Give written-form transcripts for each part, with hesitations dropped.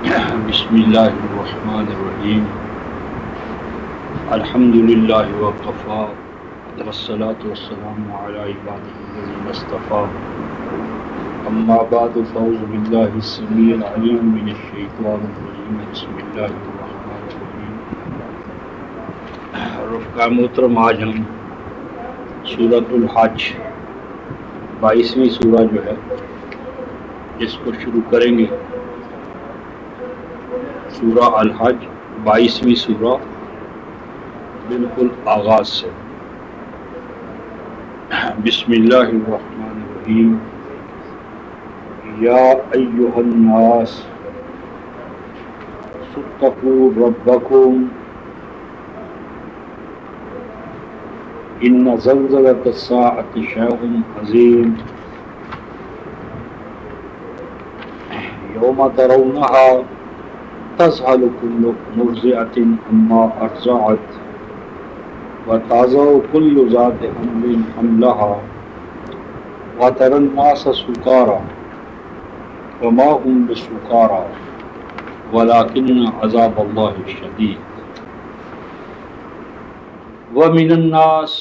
بسم اللہ الرحمن الرحیم الحمد للہ وقفا والصلاة والسلام علی عبادہ الذین اصطفیٰ اما بعد فاعوذ باللہ السمیع العلیم من الشیطان الرجیم بسم اللہ الرحمن الرحیم۔ رفقا محترم، آج ہم سورۃ الحج 22ویں سورہ جو ہے اس کو شروع کریں گے۔ سورہ الحج 22ویں سورہ، بالکل آغاز سے۔ بسم اللہ الرحمن الرحیم۔ یا ایھا الناس اتقوا ربکم ان زلزلۃ الساعۃ شیء عظیم یوم ترونها تذهل كل مرضعة عما أرضعت وتضع كل ذات حمل حملها وترى الناس سكارى وما هم بسكارى ولكن عذاب الله شديد ومن الناس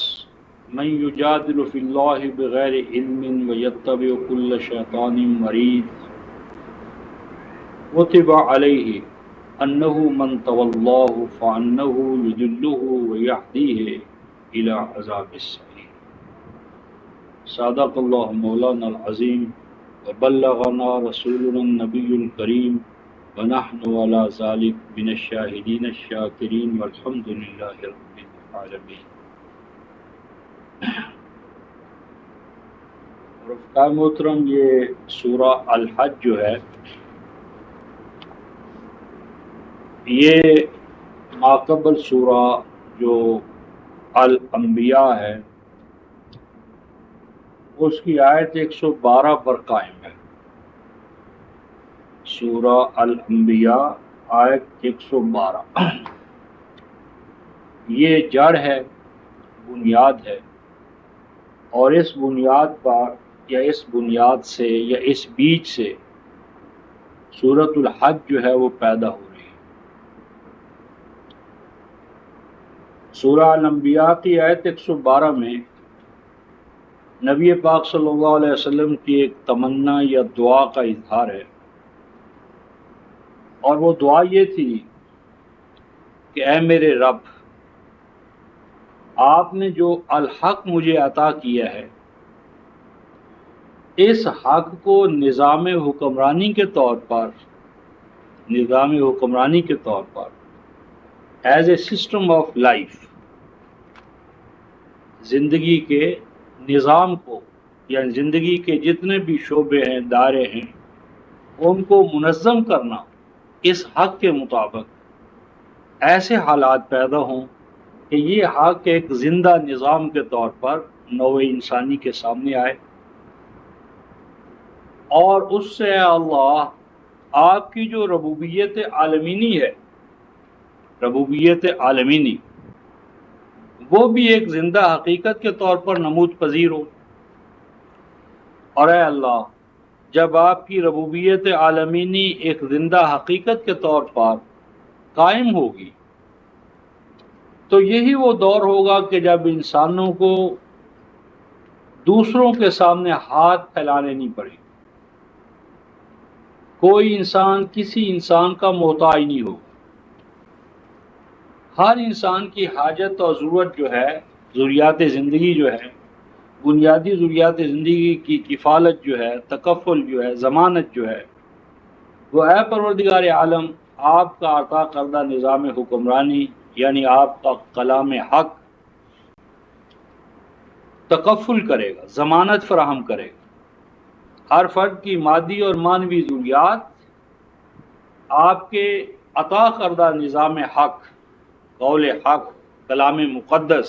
من يجادل في الله بغير علم ويتبع كل شيطان مريد كتب عليه انه من تولاه فانه يضله ويهديه الى عذاب السعير۔ صدق الله مولانا العظيم وبلغنا رسولنا النبي الكريم ونحن على ذلك من الشاهدين الشاكرين والحمد لله رب العالمين۔ رفقا محترم، یہ سورہ الحج جو ہے یہ ماقبل سورہ جو الانبیاء ہے اس کی آیت 112 پر قائم ہے۔ سورہ الانبیاء آیت 112 یہ جڑ ہے، بنیاد ہے، اور اس بنیاد پر یا اس بنیاد سے یا اس بیج سے سورۃ الحج جو ہے وہ پیدا ہو رہی ہے۔ سورہ الانبیاء کی آیت 112 میں نبی پاک صلی اللہ علیہ وسلم کی ایک تمنا یا دعا کا اظہار ہے، اور وہ دعا یہ تھی کہ اے میرے رب، آپ نے جو الحق مجھے عطا کیا ہے اس حق کو نظام حکمرانی کے طور پر as a system of life, زندگی کے نظام کو یا زندگی کے جتنے بھی شعبے ہیں، دائرے ہیں، ان کو منظم کرنا اس حق کے مطابق، ایسے حالات پیدا ہوں کہ یہ حق ایک زندہ نظام کے طور پر نوع انسانی کے سامنے آئے، اور اس سے اللہ آپ کی جو ربوبیت عالمینی ہے، ربوبیت عالمینی، وہ بھی ایک زندہ حقیقت کے طور پر نمود پذیر ہو۔ اور اے اللہ، جب آپ کی ربوبیت عالمینی ایک زندہ حقیقت کے طور پر قائم ہوگی تو یہی وہ دور ہوگا کہ جب انسانوں کو دوسروں کے سامنے ہاتھ پھیلانے نہیں پڑے، کوئی انسان کسی انسان کا محتاج نہیں ہوگا۔ ہر انسان کی حاجت اور ضرورت جو ہے، ضروریات زندگی جو ہے، بنیادی ضروریات زندگی کی کفالت جو ہے، تکفل جو ہے، ضمانت جو ہے، وہ اے پروردگار عالم آپ کا عطا کردہ نظام حکمرانی یعنی آپ کا کلام حق تکفل کرے گا، ضمانت فراہم کرے گا۔ ہر فرد کی مادی اور معنوی ضروریات آپ کے عطا کردہ نظام حق، قول حق، کلام مقدس،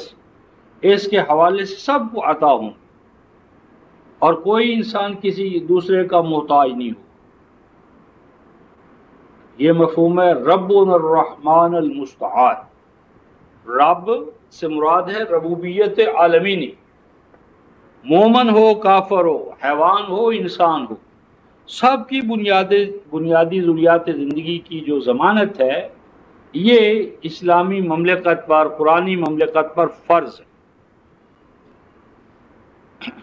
اس کے حوالے سے سب کو عطا ہوں، اور کوئی انسان کسی دوسرے کا محتاج نہیں ہو۔ یہ مفہوم ہے رب الرحمن المستعان۔ رب سے مراد ہے ربوبیت عالمینی، مومن ہو، کافر ہو، حیوان ہو، انسان ہو، سب کی بنیادی ضروریات زندگی کی جو ضمانت ہے یہ اسلامی مملکت پر، قرآنی مملکت پر فرض ہے۔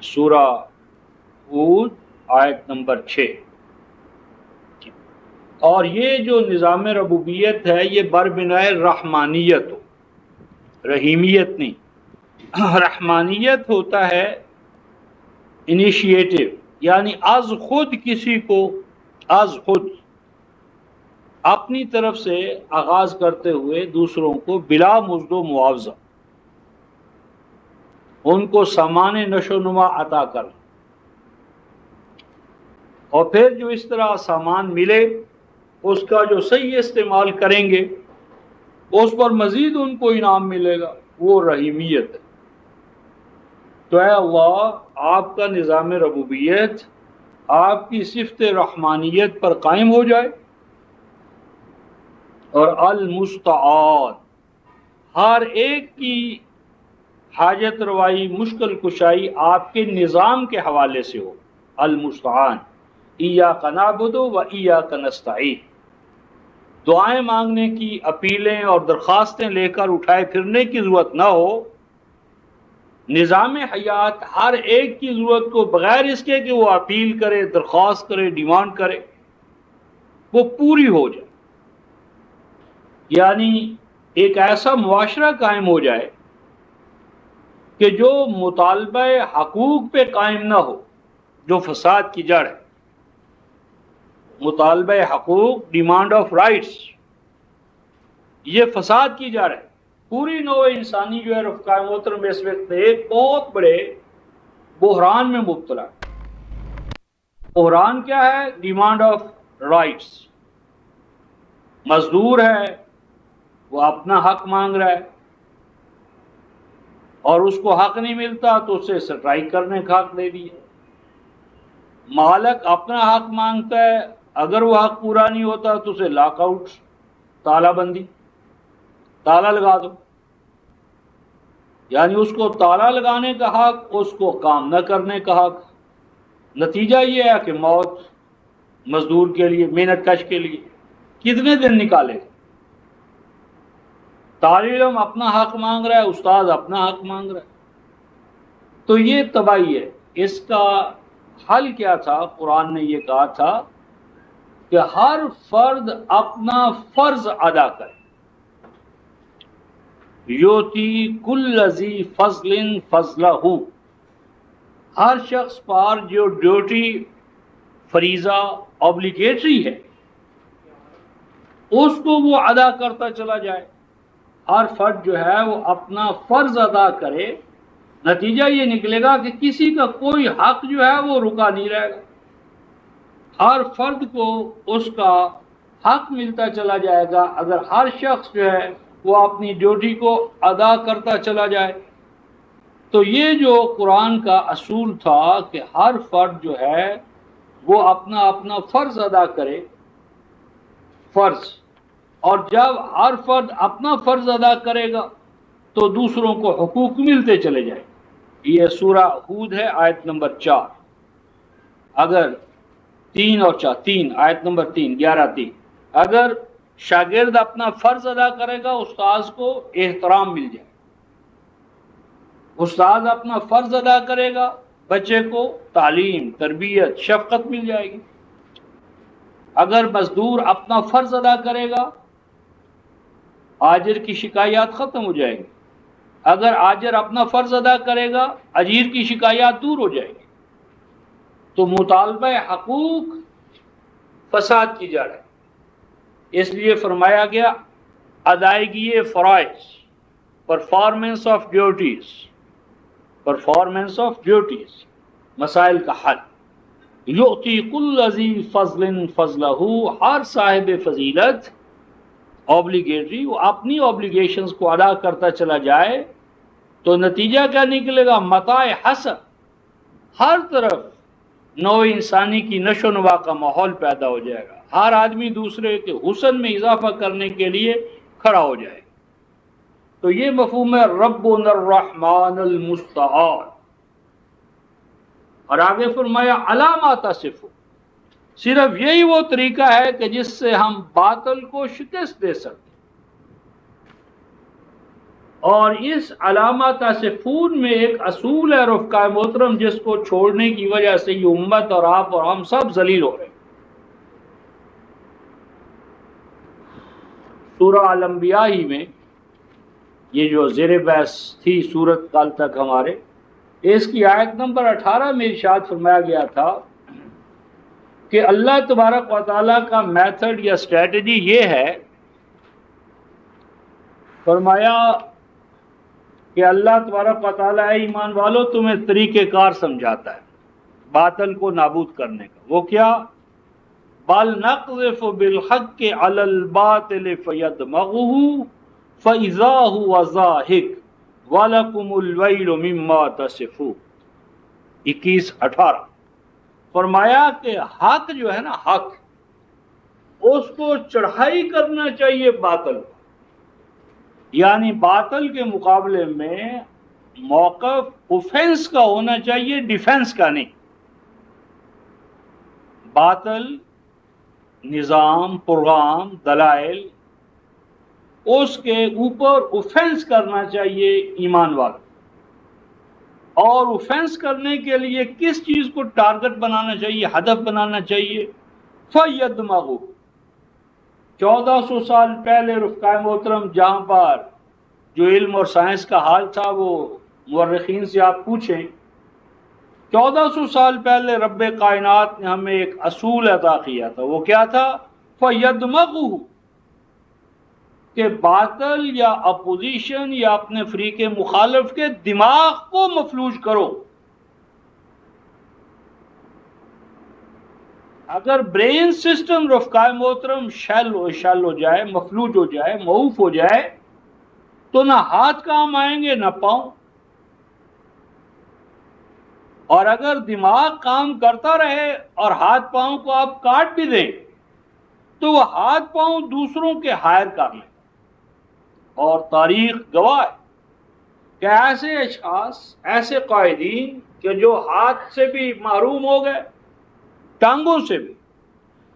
سورہ ہود آیت نمبر 6۔ اور یہ جو نظام ربوبیت ہے یہ بربنائے رحمانیت ہو، رحیمیت نہیں۔ رحمانیت ہوتا ہے انیشیٹو، یعنی از خود کسی کو از خود اپنی طرف سے آغاز کرتے ہوئے دوسروں کو بلا مزد و معاوضہ ان کو سامان نشو نما عطا کر، اور پھر جو اس طرح سامان ملے اس کا جو صحیح استعمال کریں گے اس پر مزید ان کو انعام ملے گا، وہ رحیمیت ہے۔ تو اے اللہ آپ کا نظام ربوبیت آپ کی صفت رحمانیت پر قائم ہو جائے، اور المستعان ہر ایک کی حاجت روائی، مشکل کشائی آپ کے نظام کے حوالے سے ہو۔ المستعان، ایاک نعبد و ایاک نستعین، دعائیں مانگنے کی، اپیلیں اور درخواستیں لے کر اٹھائے پھرنے کی ضرورت نہ ہو۔ نظام حیات ہر ایک کی ضرورت کو بغیر اس کے کہ وہ اپیل کرے، درخواست کرے، ڈیمانڈ کرے، وہ پوری ہو جائے، یعنی ایک ایسا معاشرہ قائم ہو جائے کہ جو مطالبہ حقوق پہ قائم نہ ہو، جو فساد کی جڑ ہے۔ مطالبہ حقوق، ڈیمانڈ آف رائٹس، یہ فساد کی جڑ ہے۔ پوری نوع انسانی جو ہے رفقائے محترم اس وقت ایک بہت بڑے بحران میں مبتلا ہے۔ بحران کیا ہے؟ Demand of rights. مزدور ہے وہ اپنا حق مانگ رہا ہے، اور اس کو حق نہیں ملتا تو اسے سٹرائک کرنے کا حق دے دیا۔ مالک اپنا حق مانگتا ہے، اگر وہ حق پورا نہیں ہوتا تو اسے لاک آؤٹ، تالا بندی، تالا لگا دو، یعنی اس کو تالا لگانے کا حق، اس کو کام نہ کرنے کا حق۔ نتیجہ یہ ہے کہ موت مزدور کے لیے، محنت کش کے لیے کتنے دن نکالے؟ طالب علم اپنا حق مانگ رہا ہے، استاد اپنا حق مانگ رہا ہے، تو یہ تباہی ہے۔ اس کا حل کیا تھا؟ قرآن نے یہ کہا تھا کہ ہر فرد اپنا فرض ادا کرے۔ یوتی کل ذی فضل فضلہ، ہر شخص پر جو ڈیوٹی، فریضہ، اوبلیگیٹری ہے اس کو وہ ادا کرتا چلا جائے۔ ہر فرد جو ہے وہ اپنا فرض ادا کرے، نتیجہ یہ نکلے گا کہ کسی کا کوئی حق جو ہے وہ رکا نہیں رہے گا۔ ہر فرد کو اس کا حق ملتا چلا جائے گا اگر ہر شخص جو ہے وہ اپنی ڈیوٹی کو ادا کرتا چلا جائے۔ تو یہ جو قرآن کا اصول تھا کہ ہر فرد جو ہے وہ اپنا اپنا فرض ادا کرے، فرض، اور جب ہر فرد اپنا فرض ادا کرے گا تو دوسروں کو حقوق ملتے چلے جائیں۔ یہ سورہ ہود ہے، آیت نمبر 4۔ اگر 3 اور 4، 3 آیت نمبر 3، 11-3، اگر شاگرد اپنا فرض ادا کرے گا استاذ کو احترام مل جائے، استاد اپنا فرض ادا کرے گا بچے کو تعلیم، تربیت، شفقت مل جائے گی۔ اگر مزدور اپنا فرض ادا کرے گا آجر کی شکایات ختم ہو جائیں گی۔ اگر آجر اپنا فرض ادا کرے گا اجیر کی شکایات دور ہو جائیں گی۔ تو مطالبہ حقوق فساد کی جڑ ہے، اس لیے فرمایا گیا ادائیگی فرائض، performance of duties, performance of duties, مسائل کا حل۔ یؤتی کل ذی فضل فضلہ، ہر صاحب فضیلت، اوبلیگیٹری، وہ اپنی اوبلیگیشنز کو ادا کرتا چلا جائے تو نتیجہ کیا نکلے گا؟ متاع حسن، ہر طرف نوع انسانی کی نشو و نما کا ماحول پیدا ہو جائے گا، ہر آدمی دوسرے کے حسن میں اضافہ کرنے کے لیے کھڑا ہو جائے گا۔ تو یہ مفہوم ہے ربنا الرحمن المستعان۔ اور آگے فرمایا علی ما تصف، صرف یہی وہ طریقہ ہے کہ جس سے ہم باطل کو شکست دے سکتے. اور اس علامہ تصفون میں ایک اصول ہے رفقائے محترم، جس کو چھوڑنے کی وجہ سے یہ امت اور آپ اور ہم سب ذلیل ہو رہے ہیں. سورہ الانبیاء ہی میں یہ جو زیر بحث تھی سورت کل تک ہمارے، اس کی آیت نمبر 18 میں ارشاد فرمایا گیا تھا کہ اللہ تبارک و تعالیٰ کا میتھڈ یا اسٹریٹجی یہ ہے. فرمایا کہ اللہ تبارک و تعالیٰ اے ایمان والو تمہیں طریقہ کار سمجھاتا ہے باطل کو نابود کرنے کا. وہ کیا؟ بل نقذف بالحق علی الباطل فیدمغه فاذا هو زاهق ولکم الویل مما تصفون. 21-18 فرمایا کہ حق جو ہے نا، حق اس کو چڑھائی کرنا چاہیے باطل کو، یعنی باطل کے مقابلے میں موقف اوفینس کا ہونا چاہیے، ڈیفینس کا نہیں. باطل نظام، پروگرام، دلائل، اس کے اوپر اوفینس کرنا چاہیے ایمان والا. اور اوفینس کرنے کے لیے کس چیز کو ٹارگٹ بنانا چاہیے، ہدف بنانا چاہیے؟ فَيَدْمَغُ. 1400 سال پہلے رفقائے محترم جہاں پر جو علم اور سائنس کا حال تھا وہ مورخین سے آپ پوچھیں، 1400 سال پہلے رب کائنات نے ہمیں ایک اصول عطا کیا تھا. وہ کیا تھا؟ فَيَدْمَغُ، کہ باطل یا اپوزیشن یا اپنے فریق مخالف کے دماغ کو مفلوج کرو. اگر برین سسٹم رفقائے محترم شل ہو جائے، مفلوج ہو جائے، معوف ہو جائے، تو نہ ہاتھ کام آئیں گے نہ پاؤں. اور اگر دماغ کام کرتا رہے اور ہاتھ پاؤں کو آپ کاٹ بھی دیں تو وہ ہاتھ پاؤں دوسروں کے ہائر کر لیں. اور تاریخ گواہ ہے کہ ایسے اشخاص، ایسے قائدین کہ جو ہاتھ سے بھی محروم ہو گئے، ٹانگوں سے بھی،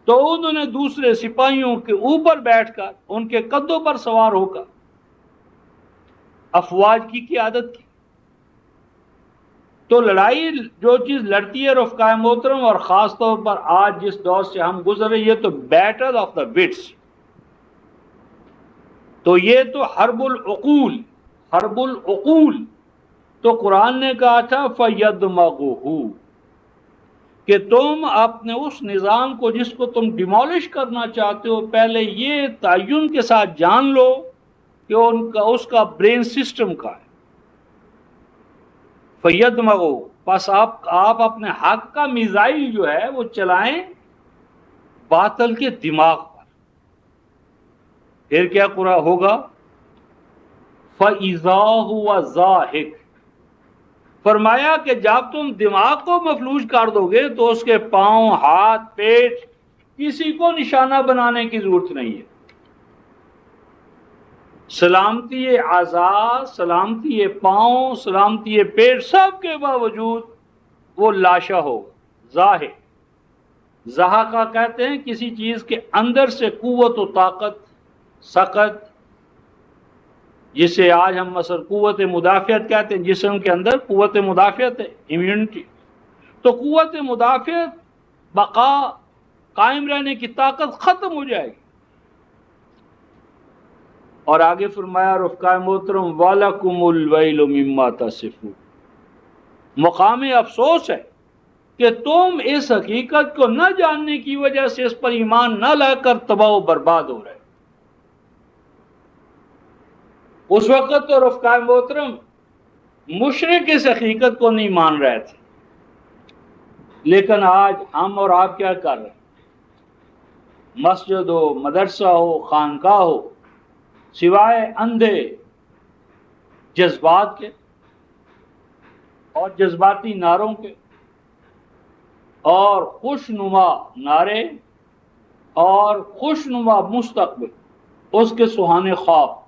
تو انہوں نے دوسرے سپاہیوں کے اوپر بیٹھ کر، ان کے قدوں پر سوار ہو کر افواج کی قیادت کی. تو لڑائی جو چیز لڑتی ہے رفقائے محترم، اور خاص طور پر آج جس دور سے ہم گزر رہے، یہ تو بیٹل آف دا وٹس. تو یہ تو حرب العقول، حرب العقول. تو قرآن نے کہا تھا فَيَدْمَغُهُ، کہ تم اپنے اس نظام کو جس کو تم ڈیمولش کرنا چاہتے ہو، پہلے یہ تعین کے ساتھ جان لو کہ اس کا برین سسٹم کا ہے. فَيَدْمَغُ، پس آپ اپنے حق کا میزائل جو ہے وہ چلائیں باطل کے دماغ پر. پھر کیا قرآن ہوگا؟ فَإِذَا هُوَ زَاهِقٌ. فرمایا کہ جب تم دماغ کو مفلوج کر دو گے تو اس کے پاؤں، ہاتھ، پیٹ، کسی کو نشانہ بنانے کی ضرورت نہیں ہے. سلامتی اعضاء، سلامتی پاؤں، سلامتی پیٹ، سب کے باوجود وہ لاشا ہوگا. ظاہر زہاقہ کہتے ہیں کسی چیز کے اندر سے قوت و طاقت، سقط، جسے آج ہم مثلا قوت مدافعت کہتے ہیں. جسم کے اندر قوت مدافعت ہے، امیونٹی. تو قوت مدافعت، بقا، قائم رہنے کی طاقت ختم ہو جائے گی. اور آگے فرمایا رفقائے محترم وَلَكُمُ الْوَيْلُ مِمَّا تَصِفُونَ. مقام افسوس ہے کہ تم اس حقیقت کو نہ جاننے کی وجہ سے اس پر ایمان نہ لا کر تباہ و برباد ہو رہے. اس وقت تو رفقائے محترم مشرک اس حقیقت کو نہیں مان رہے تھے، لیکن آج ہم اور آپ کیا کر رہے ہیں؟ مسجد ہو، مدرسہ ہو، خانقاہ ہو، سوائے اندھے جذبات کے اور جذباتی نعروں کے اور خوش نما نعرے اور خوش نما مستقبل، اس کے سہانے خواب،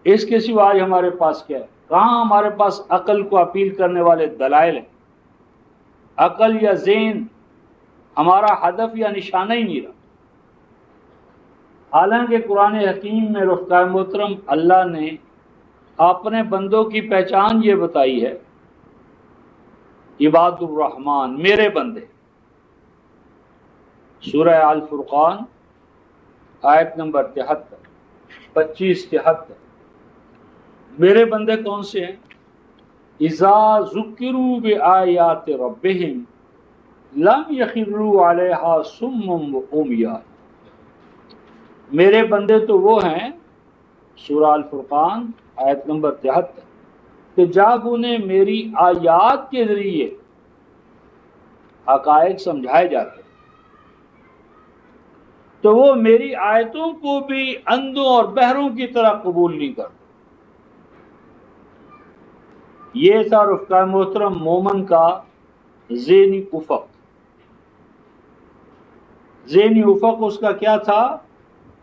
اس کے سوا ہمارے پاس کیا ہے؟ کہاں ہمارے پاس عقل کو اپیل کرنے والے دلائل ہیں؟ عقل یا ذہن ہمارا ہدف یا نشانہ ہی نہیں رہا۔ حالانکہ قرآن حکیم میں رفقائے محترم اللہ نے اپنے بندوں کی پہچان یہ بتائی ہے، عباد الرحمن میرے بندے، سورہ الفرقان آیت نمبر 25-73۔ میرے بندے کون سے ہیں؟ اذا ذکروا بآیات ربہم لم یخروا علیہا صم وعمیا۔ میرے بندے تو وہ ہیں، سورہ الفرقان آیت نمبر 73، کہ جب انہیں میری آیات کے ذریعے حقائق سمجھائے جاتے تو وہ میری آیتوں کو بھی اندھوں اور بہروں کی طرح قبول نہیں کرتے۔ یہ تھا رفقائے محترم مومن کا ذہنی افق۔ ذہنی افق اس کا کیا تھا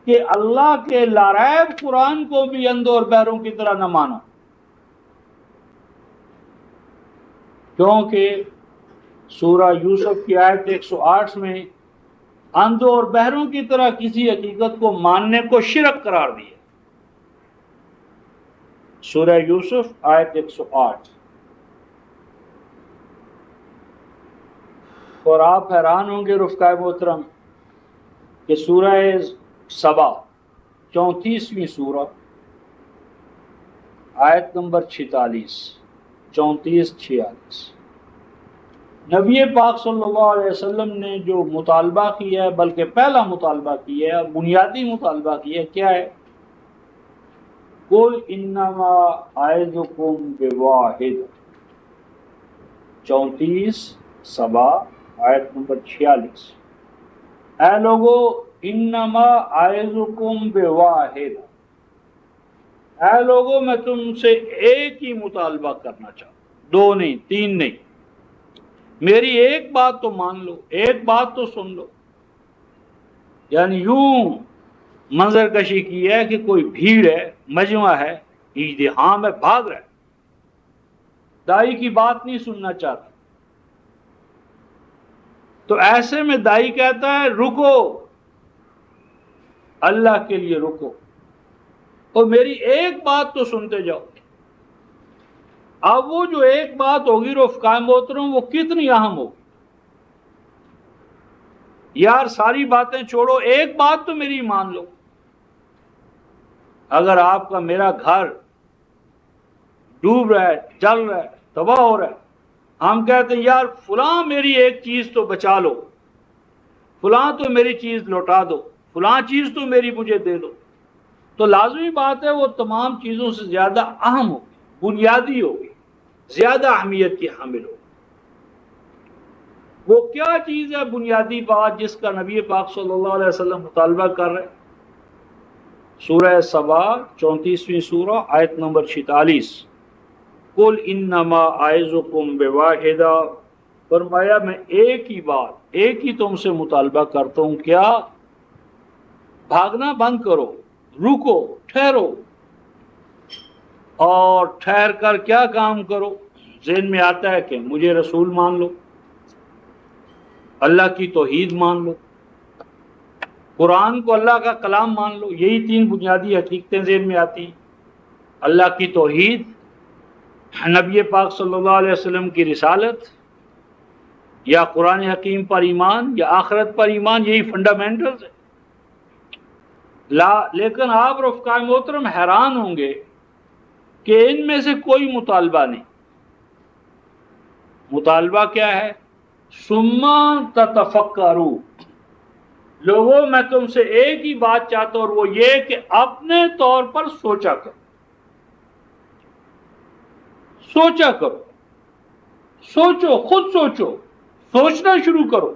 کہ اللہ کے لاریب قرآن کو بھی اندھوں اور بہروں کی طرح نہ مانا، کیونکہ سورہ یوسف کی آیت 108 میں اندھوں اور بہروں کی طرح کسی حقیقت کو ماننے کو شرک قرار دیا۔ سورہ یوسف آیت 108۔ اور آپ حیران ہوں گے رفقائے محترم کہ سورہ سبا 34ویں سورہ آیت نمبر 46، 34-46، نبی پاک صلی اللہ علیہ وسلم نے جو مطالبہ کیا ہے، بلکہ پہلا مطالبہ کیا ہے، بنیادی مطالبہ کیا ہے، کیا ہے؟ قل انما اعظکم بواحد، 34 سبا آیت نمبر 46۔ اے لوگو انما اعظکم بواحد، اے لوگو میں تم سے ایک ہی مطالبہ کرنا چاہتا ہوں، 2 نہیں، 3 نہیں، میری ایک بات تو مان لو، ایک بات تو سن لو۔ یعنی یوں منظر کشی کی ہے کہ کوئی بھیڑ ہے، مجمع ہے، ازدحام ہے، بھاگ رہا ہے، دائی کی بات نہیں سننا چاہتا۔ تو ایسے میں دائی کہتا ہے رکو، اللہ کے لیے رکو اور میری ایک بات تو سنتے جاؤ۔ اب وہ جو ایک بات ہوگی رفقائے محترم وہ کتنی اہم ہوگی؟ یار ساری باتیں چھوڑو، ایک بات تو میری مان لو۔ اگر آپ کا میرا گھر ڈوب رہا ہے، جل رہا ہے، تباہ ہو رہا ہے، ہم کہتے ہیں یار فلاں میری ایک چیز تو بچا لو، فلاں تو میری چیز لوٹا دو، فلاں چیز تو میری مجھے دے دو، تو لازمی بات ہے وہ تمام چیزوں سے زیادہ اہم ہوگی، بنیادی ہوگی، زیادہ اہمیت کی حامل ہوگی۔ وہ کیا چیز ہے بنیادی بات جس کا نبی پاک صلی اللہ علیہ وسلم مطالبہ کر رہے ہیں؟ سورہ سبا 34ویں سورہ آیت نمبر 46، قل انما اعظکم بواحدہ، فرمایا میں ایک ہی بات، ایک ہی تم سے مطالبہ کرتا ہوں، کیا؟ بھاگنا بند کرو، رکو، ٹھہرو، اور ٹھہر کر کیا کام کرو؟ ذہن میں آتا ہے کہ مجھے رسول مان لو، اللہ کی توحید مان لو، قرآن کو اللہ کا کلام مان لو۔ یہی 3 بنیادی حقیقتیں ذہن میں آتی ہیں، اللہ کی توحید، نبی پاک صلی اللہ علیہ وسلم کی رسالت، یا قرآن حکیم پر ایمان، یا آخرت پر ایمان، یہی فنڈامنٹلز ہے۔ لیکن آپ رفقائے محترم حیران ہوں گے کہ ان میں سے کوئی مطالبہ نہیں۔ مطالبہ کیا ہے؟ ثم تتفکروا، لوگوں میں تم سے ایک ہی بات چاہتا ہوں اور وہ یہ کہ اپنے طور پر سوچا کرو، سوچا کرو، سوچو، خود سوچو، سوچنا شروع کرو۔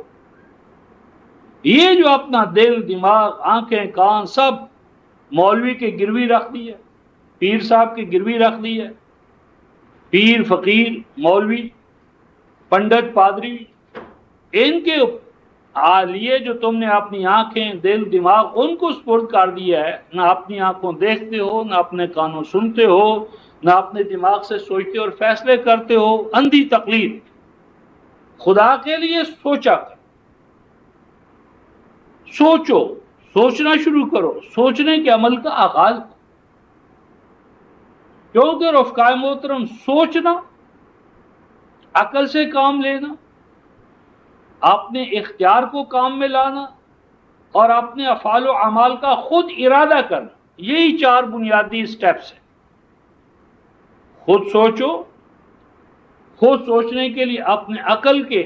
یہ جو اپنا دل، دماغ، آنکھیں، کان سب مولوی کے گروی رکھ دی ہے، پیر صاحب کے گروی رکھ دی ہے، پیر، فقیر، مولوی، پنڈت، پادری، ان کے لیے جو تم نے اپنی آنکھیں، دل، دماغ ان کو سپرد کر دیا ہے، نہ اپنی آنکھوں دیکھتے ہو، نہ اپنے کانوں سنتے ہو، نہ اپنے دماغ سے سوچتے اور فیصلے کرتے ہو، اندھی تقلید۔ خدا کے لیے سوچا کر، سوچو، سوچنا شروع کرو، سوچنے کے عمل کا آغاز، کیونکہ رفقائے محترم سوچنا، عقل سے کام لینا، اپنے اختیار کو کام میں لانا اور اپنے افعال و اعمال کا خود ارادہ کرنا، یہی 4 بنیادی سٹیپس ہیں۔ خود سوچو، خود سوچنے کے لیے اپنے عقل کے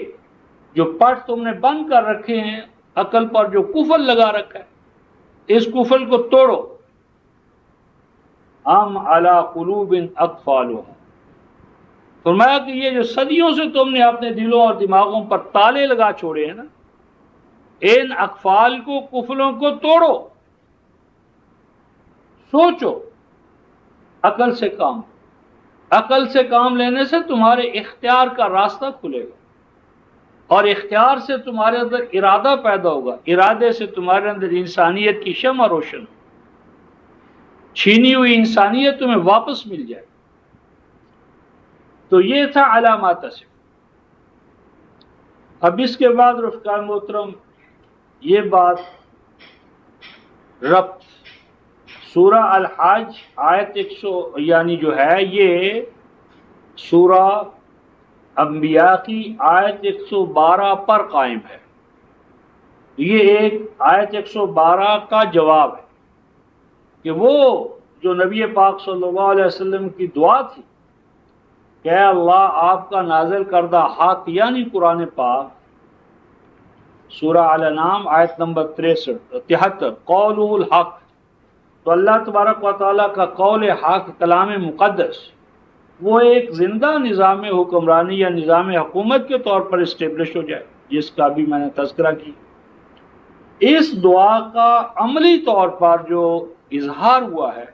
جو پٹ تم نے بند کر رکھے ہیں، عقل پر جو قفل لگا رکھا ہے، اس قفل کو توڑو۔ ام علی قلوب اقفالها، فرمایا کہ یہ جو صدیوں سے تم نے اپنے دلوں اور دماغوں پر تالے لگا چھوڑے ہیں نا، ان اقفال کو، قفلوں کو توڑو، سوچو، عقل سے کام، عقل سے کام لینے سے تمہارے اختیار کا راستہ کھلے گا، اور اختیار سے تمہارے اندر ارادہ پیدا ہوگا، ارادے سے تمہارے اندر انسانیت کی شمع روشن ہوگی، چھینی ہوئی انسانیت تمہیں واپس مل جائے۔ تو یہ تھا علامات سے۔ اب اس کے بعد رفقائے محترم یہ بات ربط سورہ الحج آیت 100 یعنی جو ہے یہ سورہ انبیاء کی آیت 112 پر قائم ہے۔ یہ ایک آیت 112 کا جواب ہے کہ وہ جو نبی پاک صلی اللہ علیہ وسلم کی دعا تھی کہ اے اللہ آپ کا نازل کردہ حق یعنی قرآن پاک، سورہ الانعام آیت نمبر 73 قولہ الحق، تو اللہ تبارک و تعالیٰ کا قول حق، کلام مقدس، وہ ایک زندہ نظام حکمرانی یا نظام حکومت کے طور پر اسٹیبلش ہو جائے، جس کا بھی میں نے تذکرہ کی۔ اس دعا کا عملی طور پر جو اظہار ہوا ہے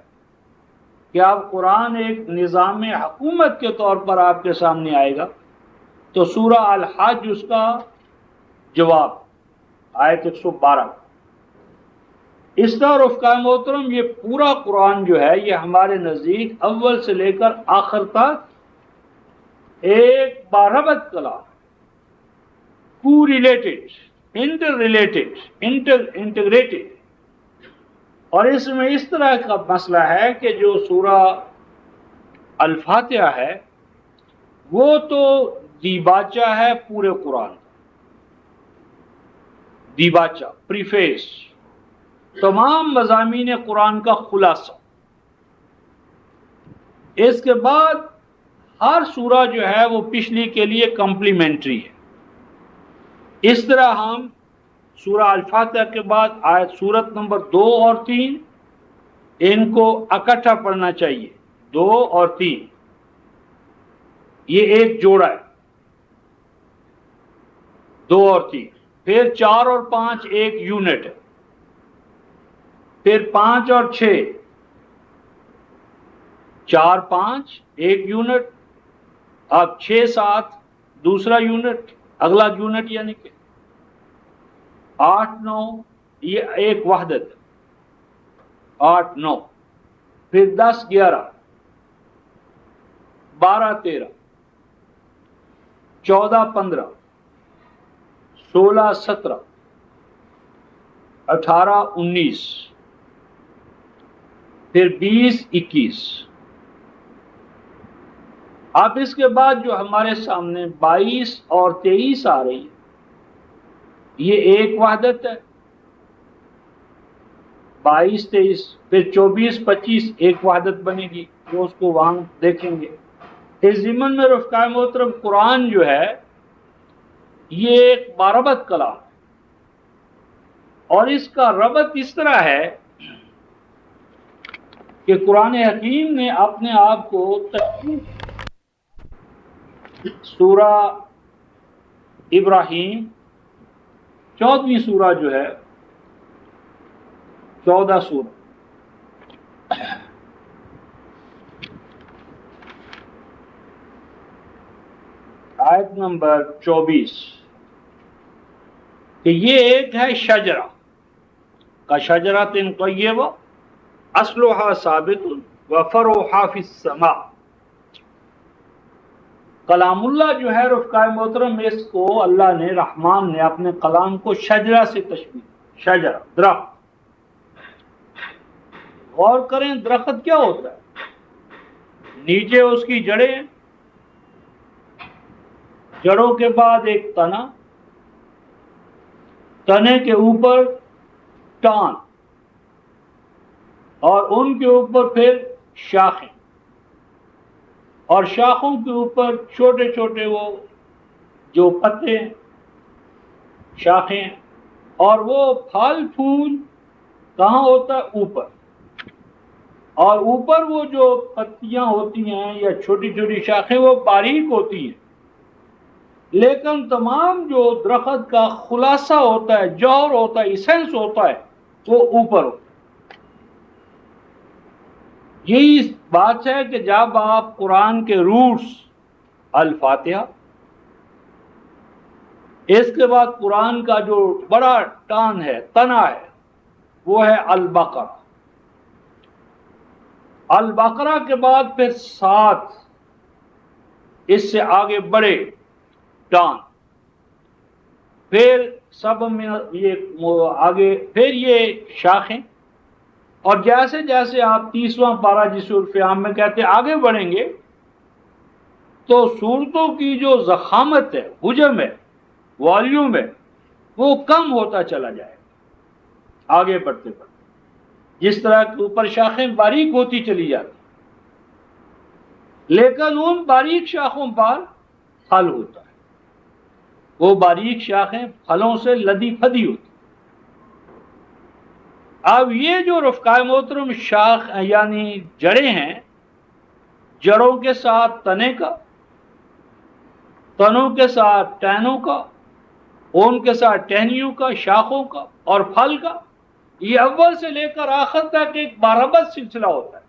کہ اب قرآن ایک نظام حکومت کے طور پر آپ کے سامنے آئے گا، تو سورہ الحج اس کا جواب، آیت 112۔ اس طرح رفقائے محترم یہ پورا قرآن جو ہے یہ ہمارے نزدیک اول سے لے کر آخر تک ایک باربط کلام، کو ریلیٹڈ، انٹر ریلیٹڈ، انٹیگریٹڈ، اور اس میں اس طرح کا مسئلہ ہے کہ جو سورہ الفاتحہ ہے وہ تو دیباچہ ہے پورے قرآن، دیباچہ، پریفیس، تمام مضامین قرآن کا خلاصہ۔ اس کے بعد ہر سورہ جو ہے وہ پچھلی کے لیے کمپلیمنٹری ہے۔ اس طرح ہم سورہ الفاتحہ کے بعد آیت سورت نمبر 2 اور 3 ان کو اکٹھا پڑھنا چاہیے، 2 اور 3 یہ ایک جوڑا ہے، 2 اور 3، پھر 4 اور 5 ایک یونٹ ہے، پھر 5 اور 6، 4 5 ایک یونٹ، اب 6 7 دوسرا یونٹ، اگلا یونٹ یعنی کہ 8 9 یہ ایک وحدت، 8 9، پھر 10 11 12 13 14 15 16 17 18 19، پھر 20 21۔ اب اس کے بعد جو ہمارے سامنے 22 اور 23 آ رہی ہے، یہ ایک وحدت ہے، 22 23، پھر 24 25 ایک وحدت بنے گی، جو اس کو وہاں دیکھیں گے۔ اس ضمن میں رفقائے محترم قرآن جو ہے یہ ایک باربط کلام ہے، اور اس کا ربط اس طرح ہے کہ قرآن حکیم نے اپنے آپ کو سورہ ابراہیم 14ویں سورہ جو ہے، 14 سورہ، آیت نمبر 24، کہ یہ ایک ہے شجرہ کا شجرۃ طیبہ اصلها ثابت وفرعها فی السماء۔ کلام اللہ جو ہے رفقائے محترم، اس کو اللہ نے، رحمان نے اپنے کلام کو شجرہ سے تشبیہ، شجر درخت. غور کریں درخت کیا ہوتا ہے؟ نیچے اس کی جڑیں، جڑوں کے بعد ایک تنا، تنے کے اوپر ٹان، اور ان کے اوپر پھر شاخیں، اور شاخوں کے اوپر چھوٹے چھوٹے وہ جو پتے ہیں، شاخیں، اور وہ پھل پھول کہاں ہوتا ہے؟ اوپر. اور اوپر وہ جو پتیاں ہوتی ہیں یا چھوٹی چھوٹی شاخیں وہ باریک ہوتی ہیں، لیکن تمام جو درخت کا خلاصہ ہوتا ہے، جوہر ہوتا ہے، ایسنس ہوتا ہے، وہ اوپر ہوتا ہے. یہی بات ہے کہ جب آپ قرآن کے روٹس الفاتحہ، اس کے بعد قرآن کا جو بڑا ٹان ہے، تنا ہے، وہ ہے البقرہ. البقرہ کے بعد پھر 7 اس سے آگے بڑے ٹان، پھر سب میں یہ آگے پھر یہ شاخیں. اور جیسے جیسے آپ 30واں پارہ جس سورۃ عام میں کہتے ہیں آگے بڑھیں گے تو صورتوں کی جو ضخامت ہے، حجم ہے، والیوم ہے، وہ کم ہوتا چلا جائے آگے بڑھتے بڑھتے. جس طرح کے اوپر شاخیں باریک ہوتی چلی جاتی، لیکن ان باریک شاخوں پر پھل ہوتا ہے. وہ باریک شاخیں پھلوں سے لدی پھدی ہوتی. اب یہ جو رفقائے محترم شاخ یعنی جڑیں ہیں، جڑوں کے ساتھ تنے کا، تنوں کے ساتھ ٹہنوں کا، ان کے ساتھ ٹہنیوں کا، شاخوں کا اور پھل کا، یہ اول سے لے کر آخر تک ایک بارابر سلسلہ ہوتا ہے.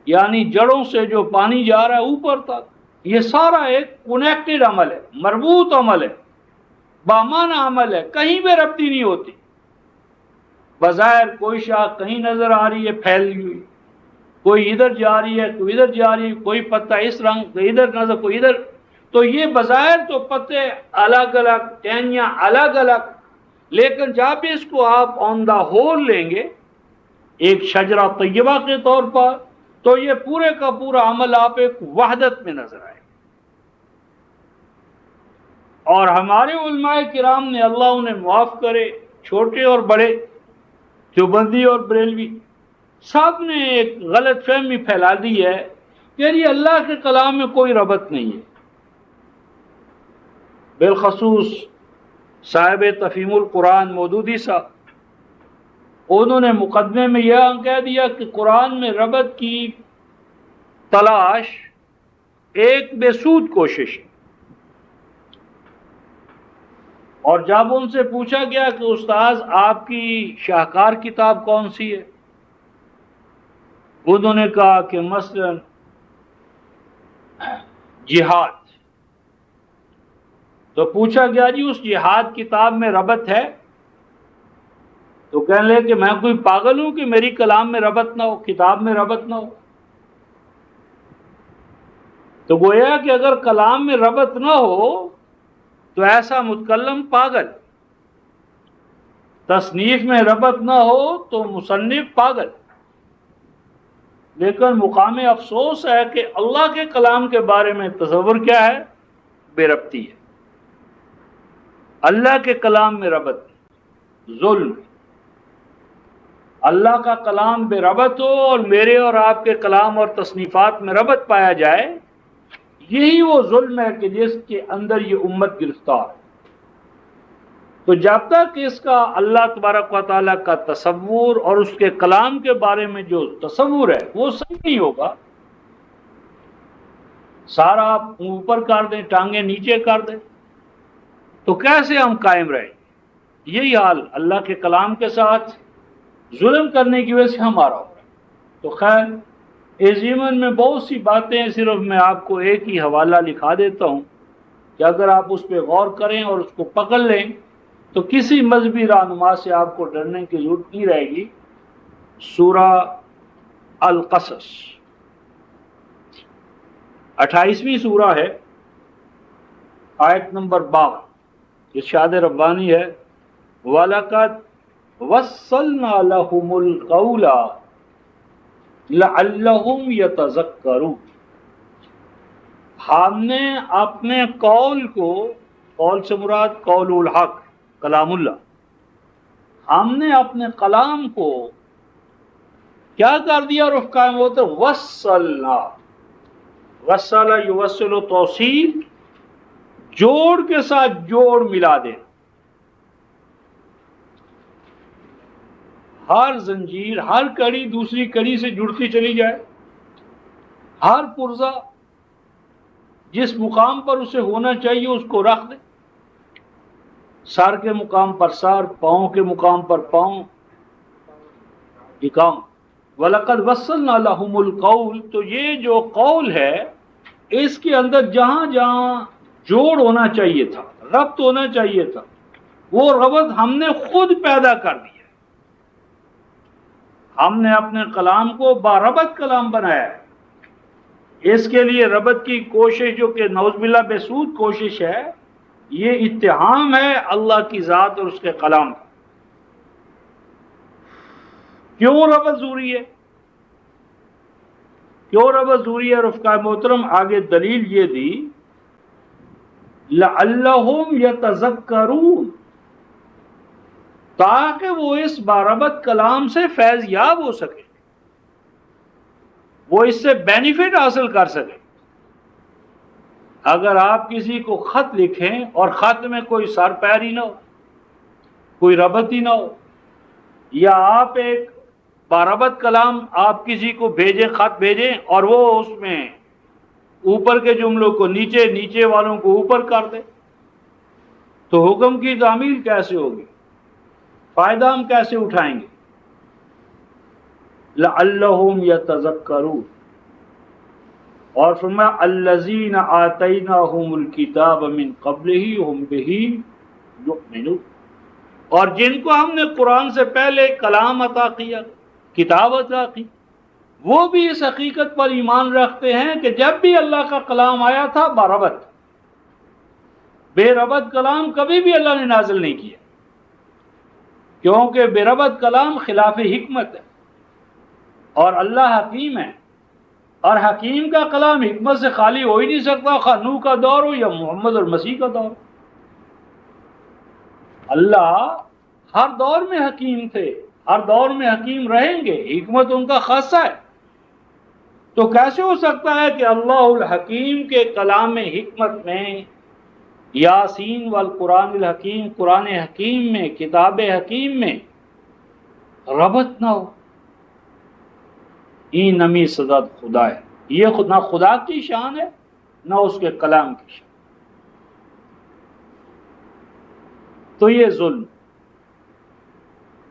یعنی جڑوں سے جو پانی جا رہا ہے اوپر تک، یہ سارا ایک کنیکٹڈ عمل ہے، مربوط عمل ہے، بامانہ عمل ہے، کہیں بھی ربطی نہیں ہوتی. بظاہر کوئی شاخ کہیں نظر آ رہی ہے پھیلی ہوئی، کوئی ادھر جا رہی ہے، کوئی ادھر جا رہی ہے، کوئی پتہ اس رنگ، کوئی ادھر نظر، کوئی ادھر. تو یہ بظاہر تو پتے الگ الگ، ٹہنیاں الگ الگ، لیکن جب اس کو آپ آن دا ہول لیں گے ایک شجرہ طیبہ کے طور پر، تو یہ پورے کا پورا عمل آپ ایک وحدت میں نظر آئے. اور ہمارے علماء کرام نے، اللہ انہیں معاف کرے، چھوٹے اور بڑے، دیوبندی اور بریلوی، سب نے ایک غلط فہمی پھیلا دی ہے کہ یہ اللہ کے کلام میں کوئی ربط نہیں ہے. بالخصوص صاحب تفہیم القرآن مودودی صاحب، انہوں نے مقدمے میں یہ کہہ دیا کہ قرآن میں ربط کی تلاش ایک بے سود کوشش ہے. اور جب ان سے پوچھا گیا کہ استاذ آپ کی شاہکار کتاب کون سی ہے، انہوں نے کہا کہ مثلا جہاد. تو پوچھا گیا جی اس جہاد کتاب میں ربط ہے؟ تو کہنے لگے کہ میں کوئی پاگل ہوں کہ میری کلام میں ربط نہ ہو، کتاب میں ربط نہ ہو. تو گویا کہ اگر کلام میں ربط نہ ہو تو ایسا متکلم پاگل، تصنیف میں ربط نہ ہو تو مصنف پاگل. لیکن مقام افسوس ہے کہ اللہ کے کلام کے بارے میں تصور کیا ہے؟ بے ربطی ہے. اللہ کے کلام میں ربط نہیں، ظلم. اللہ کا کلام بے ربط ہو اور میرے اور آپ کے کلام اور تصنیفات میں ربط پایا جائے، یہی وہ ظلم ہے کہ جس کے اندر یہ امت گرفتار ہے. تو جب تک اس کا اللہ تبارک و تعالیٰ کا تصور اور اس کے کلام کے بارے میں جو تصور ہے وہ صحیح نہیں ہوگا، سارا آپ اوپر کر دیں، ٹانگیں نیچے کر دیں، تو کیسے ہم قائم رہیں؟ یہی حال اللہ کے کلام کے ساتھ ظلم کرنے کی وجہ سے ہمارا ہو رہا ہے. تو خیر اس ضمن میں بہت سی باتیں ہیں، صرف میں آپ کو ایک ہی حوالہ لکھا دیتا ہوں کہ اگر آپ اس پہ غور کریں اور اس کو پکڑ لیں تو کسی مذہبی رہنما سے آپ کو ڈرنے کی ضرورت نہیں رہے گی. سورہ القصص 28ویں سورہ ہے، آیت نمبر 52، ارشاد ربانی ہے وَلَقَدْ وَصَّلْنَا لَهُمُ الْقَوْلَ لَعَلَّهُمْ يَتَذَكَّرُونَ، ہم نے اپنے قول کو، قول سے مراد قول الحق کلام اللہ، ہم نے اپنے کلام کو کیا کر دیا؟ رخ قائم ہوتے وصلنا، وصل یوصل و توصیل، جوڑ کے ساتھ جوڑ ملا دے، ہر زنجیر، ہر کڑی دوسری کڑی سے جڑتی چلی جائے، ہر پرزہ جس مقام پر اسے ہونا چاہیے اس کو رکھ دے، سر کے مقام پر سر، پاؤں کے مقام پر پاؤں، یہ کام وَلَقَدْ وَصَّلْنَا لَهُمُ الْقَوْلَ، تو یہ جو قول ہے اس کے اندر جہاں جہاں جوڑ ہونا چاہیے تھا، ربط ہونا چاہیے تھا، وہ ربط ہم نے خود پیدا کر دیا، ہم نے اپنے کلام کو باربط کلام بنایا ہے۔ اس کے لیے ربط کی کوشش جو کہ نعوذ باللہ بسود کوشش ہے، یہ اتہام ہے اللہ کی ذات اور اس کے کلام کا۔ کیوں ربط ضروری ہے؟ کیوں ربط ضروری ہے رفقا محترم؟ آگے دلیل یہ دی لعلہم یتذکرون، تاکہ وہ اس باربط کلام سے فیض یاب ہو سکے، وہ اس سے بینیفٹ حاصل کر سکے۔ اگر آپ کسی کو خط لکھیں اور خط میں کوئی سر پیر ہی نہ ہو، کوئی ربط ہی نہ ہو، یا آپ ایک باربط کلام آپ کسی کو بھیجیں، خط بھیجیں اور وہ اس میں اوپر کے جملوں کو نیچے، نیچے والوں کو اوپر کر دے، تو حکم کی تعمیل کیسے ہوگی؟ فائدہ ہم کیسے اٹھائیں گے؟ لعلہم یتذکرون، اور فرمایا الذین آتیناہم الکتاب من قبلہ ہم بہ یؤمنون، اور جن کو ہم نے قرآن سے پہلے کلام عطا کیا، کتاب عطا کی، وہ بھی اس حقیقت پر ایمان رکھتے ہیں کہ جب بھی اللہ کا کلام آیا تھا باربط، بے ربط کلام کبھی بھی اللہ نے نازل نہیں کیا، کیونکہ بے ربط کلام خلاف حکمت ہے، اور اللہ حکیم ہے، اور حکیم کا کلام حکمت سے خالی ہو ہی نہیں سکتا، خواہ نوح کا دور ہو یا محمد اور مسیح کا دور ہو۔ اللہ ہر دور میں حکیم تھے، ہر دور میں حکیم رہیں گے، حکمت ان کا خاصہ ہے۔ تو کیسے ہو سکتا ہے کہ اللہ الحکیم کے کلام حکمت میں، یاسین والقرآن الحکیم، قرآن حکیم میں، کتاب حکیم میں ربط نہ ہو؟ این نمی صدد خدا ہے، یہ نہ خدا کی شان ہے نہ اس کے کلام کی شان۔ تو یہ ظلم،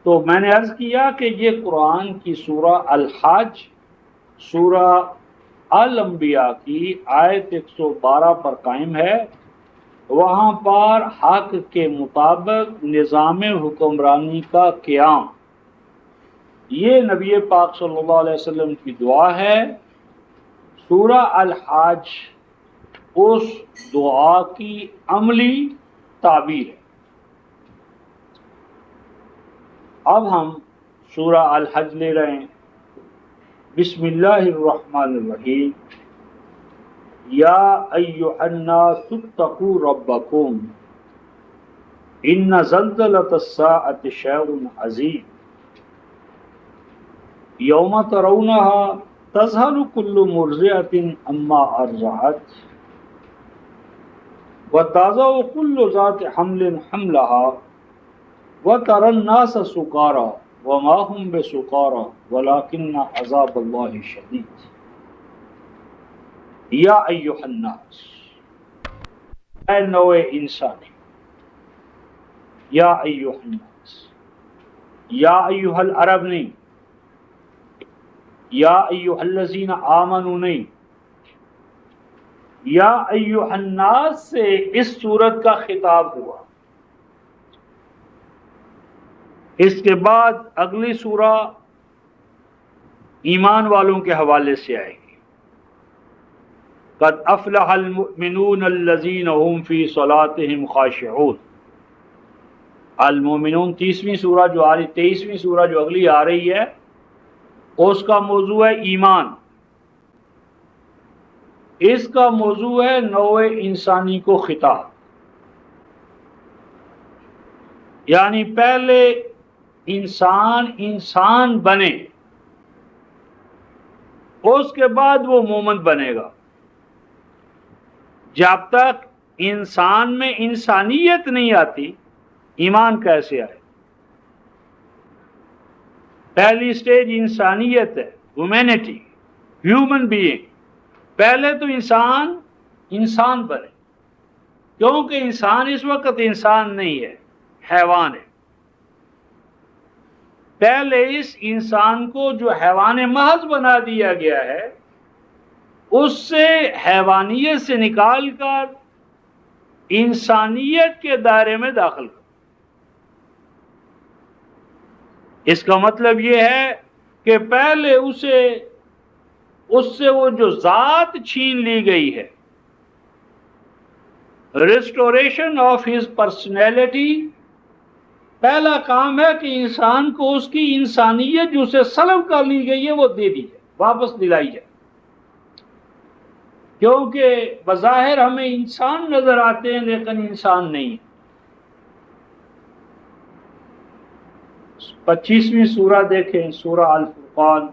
تو میں نے عرض کیا کہ یہ قرآن کی سورہ الحج، سورہ الانبیاء کی آیت 112 پر قائم ہے۔ وہاں پر حق کے مطابق نظام حکمرانی کا قیام، یہ نبی پاک صلی اللہ علیہ وسلم کی دعا ہے۔ سورہ الحج اس دعا کی عملی تعبیر ہے۔ اب ہم سورہ الحج لے رہے ہیں۔ بسم اللہ الرحمن الرحیم۔ یا ایھا الناس اتقوا ربکم ان زلزلۃ الساعۃ شیء عظیم یوم ترونها تذہل کل مرضعۃ عما ارضعت وتضع کل ذات حمل حملها وترى الناس سکارى وما هم بسکارى ولكن عذاب اللہ شدید۔ یا ایھا الناس، اے نوع انسانی، یا ایھا الناس، یا ایھا العرب نہیں، یا ایھا الذین آمنوا نہیں، یا ایھا الناس سے اس صورت کا خطاب ہوا۔ اس کے بعد اگلی سورہ ایمان والوں کے حوالے سے آئے گی۔ قد افلح المؤمنون الذین هم فی صلاتهم خاشعون۔ المومنون 30ویں سورہ جو آ رہی، 23ویں سورہ جو اگلی آ رہی ہے، اس کا موضوع ہے ایمان، اس کا موضوع ہے نوع انسانی کو خطاب، یعنی پہلے انسان بنے، اس کے بعد وہ مومن بنے گا۔ جب تک انسان میں انسانیت نہیں آتی، ایمان کیسے آئے؟ پہلی سٹیج انسانیت ہے، ہیومینٹی، ہیومن بینگ۔ پہلے تو انسان بنے، کیونکہ انسان اس وقت انسان نہیں ہے، حیوان ہے۔ پہلے اس انسان کو جو حیوان محض بنا دیا گیا ہے، اس سے حیوانیت سے نکال کر انسانیت کے دائرے میں داخل کر۔ اس کا مطلب یہ ہے کہ پہلے اس سے وہ جو ذات چھین لی گئی ہے، ریسٹوریشن آف ہز پرسنالٹی، پہلا کام ہے کہ انسان کو اس کی انسانیت جو اسے سلب کر لی گئی ہے وہ دے دی جائے، واپس دلائی جائے۔ کیونکہ بظاہر ہمیں انسان نظر آتے ہیں لیکن انسان نہیں۔ 25ویں سورہ دیکھیں، سورہ الفرقان،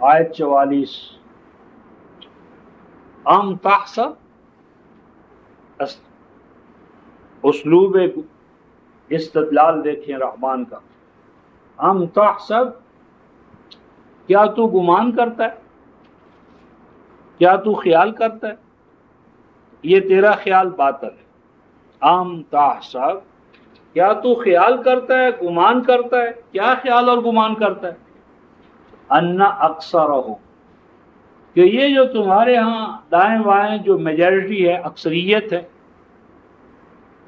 آیت 44۔ ام تحسب، اسلوب استدلال دیکھیں رحمان کا۔ ام تحسب، کیا تو گمان کرتا ہے، کیا تو خیال کرتا ہے؟ یہ تیرا خیال باطل ہے۔ ام تحسب، کیا تو خیال کرتا ہے، گمان کرتا ہے؟ کیا خیال اور گمان کرتا ہے؟ ان اکثرہم، کہ یہ جو تمہارے ہاں دائیں بائیں جو میجورٹی ہے، اکثریت ہے،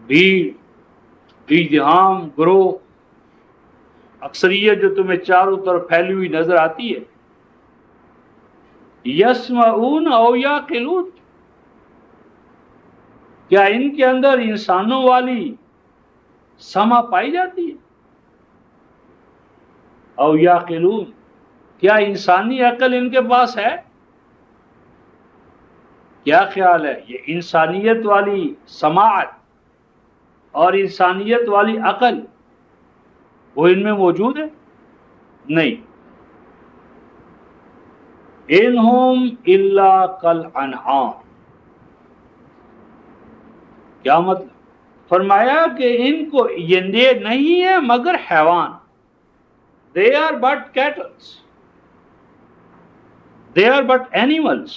بھیڑ، ازدحام، گروہ، اکثریت جو تمہیں چاروں طرف پھیلی ہوئی نظر آتی ہے، یسمعون او یعقلون، کیا ان کے اندر انسانوں والی سمع پائی جاتی ہے؟ او یعقلون، کیا انسانی عقل ان کے پاس ہے؟ کیا خیال ہے، یہ انسانیت والی سماعت اور انسانیت والی عقل وہ ان میں موجود ہے؟ نہیں۔ انہم الا کالانعام، کیا مطلب؟ فرمایا کہ ان کو یہ نہیں ہے مگر حیوان۔ They are but cattle. They are but animals.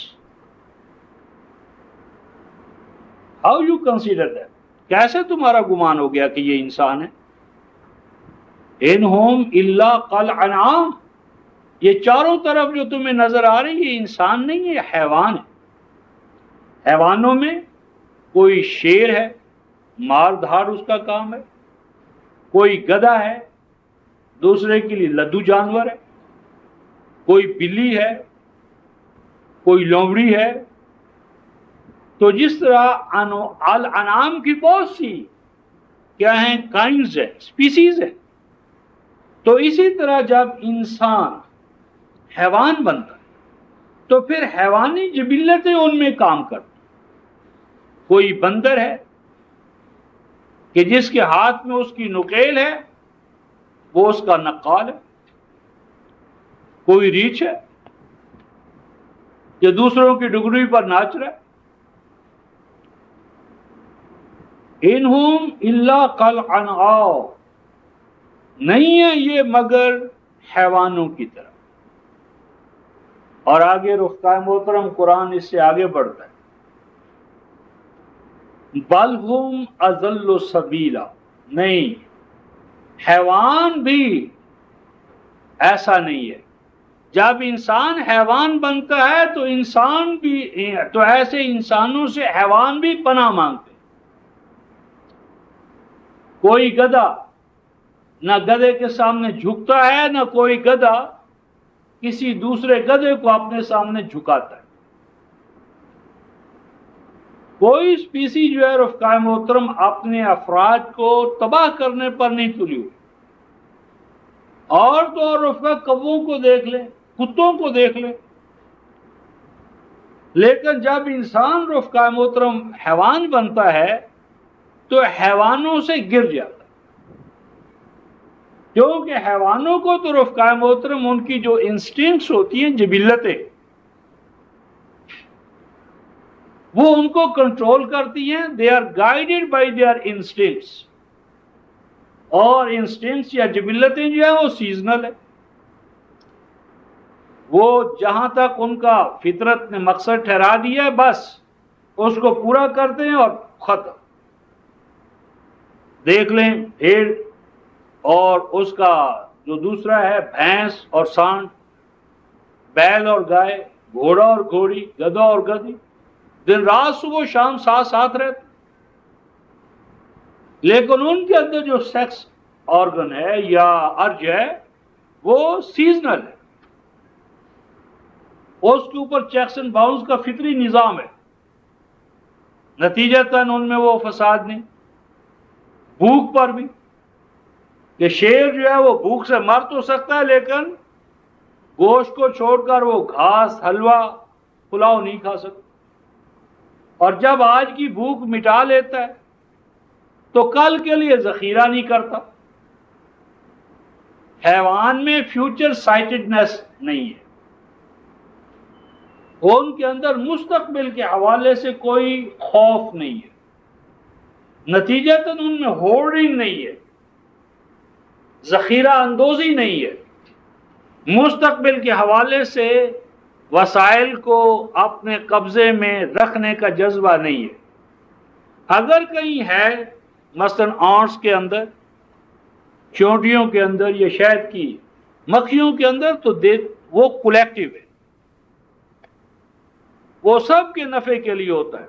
How you consider that? کیسے تمہارا گمان ہو گیا کہ یہ انسان ہے؟ انہم الا کالانعام، یہ چاروں طرف جو تمہیں نظر آ رہی ہے انسان نہیں ہے، یہ حیوان ہے۔ حیوانوں میں کوئی شیر ہے، مار دھاڑ اس کا کام ہے، کوئی گدھا ہے، دوسرے کے لیے لدو جانور ہے، کوئی بلی ہے، کوئی لومڑی ہے۔ تو جس طرح الانعام کی بہت سی کیا ہیں، کائنڈز ہے، سپیسیز ہے، تو اسی طرح جب انسان حیوان بنتا ہے تو پھر حیوانی جبلتیں ان میں کام کرتی۔ کوئی بندر ہے کہ جس کے ہاتھ میں اس کی نکیل ہے، وہ اس کا نقال ہے۔ کوئی ریچھ ہے کہ دوسروں کی ڈگری پر ناچ رہا ہے۔ انہم الا کالانعام، نہیں ہے یہ مگر حیوانوں کی طرح۔ اور آگے رخ محترم قرآن اس سے آگے بڑھتا ہے، بل ہم اضل سبیلا، نہیں، حیوان بھی ایسا نہیں ہے۔ جب انسان حیوان بنتا ہے تو انسان بھی، تو ایسے انسانوں سے حیوان بھی پناہ مانگتے۔ کوئی گدھا نہ گدھے کے سامنے جھکتا ہے، نہ کوئی گدھا کسی دوسرے گدھے کو اپنے سامنے جھکاتا ہے۔ کوئی اسپیسی جو ہے رفقائے محترم اپنے افراد کو تباہ کرنے پر نہیں تلی ہوئی. اور تو اور رفقا کبوں کو دیکھ لیں، کتوں کو دیکھ لیں، لیکن جب انسان رفقائے محترم حیوان بنتا ہے تو حیوانوں سے گر جاتا ہے، کیونکہ حیوانوں کو تو رفقائے محترم ان کی جو انسٹنکٹس ہوتی ہیں، جبلتیں، وہ ان کو کنٹرول کرتی ہیں. They are guided by their instincts. اور انسٹنکٹس یا جبلتیں جو ہیں وہ سیزنل ہے، وہ جہاں تک ان کا فطرت نے مقصد ٹھہرا دیا ہے بس اس کو پورا کرتے ہیں اور ختم. دیکھ لیں بھیڑ اور اس کا جو دوسرا ہے بھینس اور سانڈ، بیل اور گائے، گھوڑا اور گھوڑی، گدھا اور گدھی، دن رات صبح شام ساتھ ساتھ رہتے، لیکن ان کے اندر جو سیکس آرگن ہے یا ارج ہے وہ سیزنل ہے، اس کے اوپر چیکس اینڈ باؤنس کا فطری نظام ہے. نتیجتاً ان میں وہ فساد نہیں. بھوک پر بھی کہ شیر جو ہے وہ بھوک سے مر تو سکتا ہے لیکن گوشت کو چھوڑ کر وہ گھاس، حلوہ، پلاؤ نہیں کھا سکتا. اور جب آج کی بھوک مٹا لیتا ہے تو کل کے لیے ذخیرہ نہیں کرتا. حیوان میں فیوچر سائٹڈنس نہیں ہے، ان کے اندر مستقبل کے حوالے سے کوئی خوف نہیں ہے، نتیجتاً ان میں ہولڈنگ نہیں ہے، ذخیرہ اندوزی نہیں ہے، مستقبل کے حوالے سے وسائل کو اپنے قبضے میں رکھنے کا جذبہ نہیں ہے. اگر کہیں ہے مثلاً آنٹس کے اندر، چونٹیوں کے اندر یا شہد کی مکھیوں کے اندر تو وہ کولیکٹیو ہے، وہ سب کے نفع کے لیے ہوتا ہے.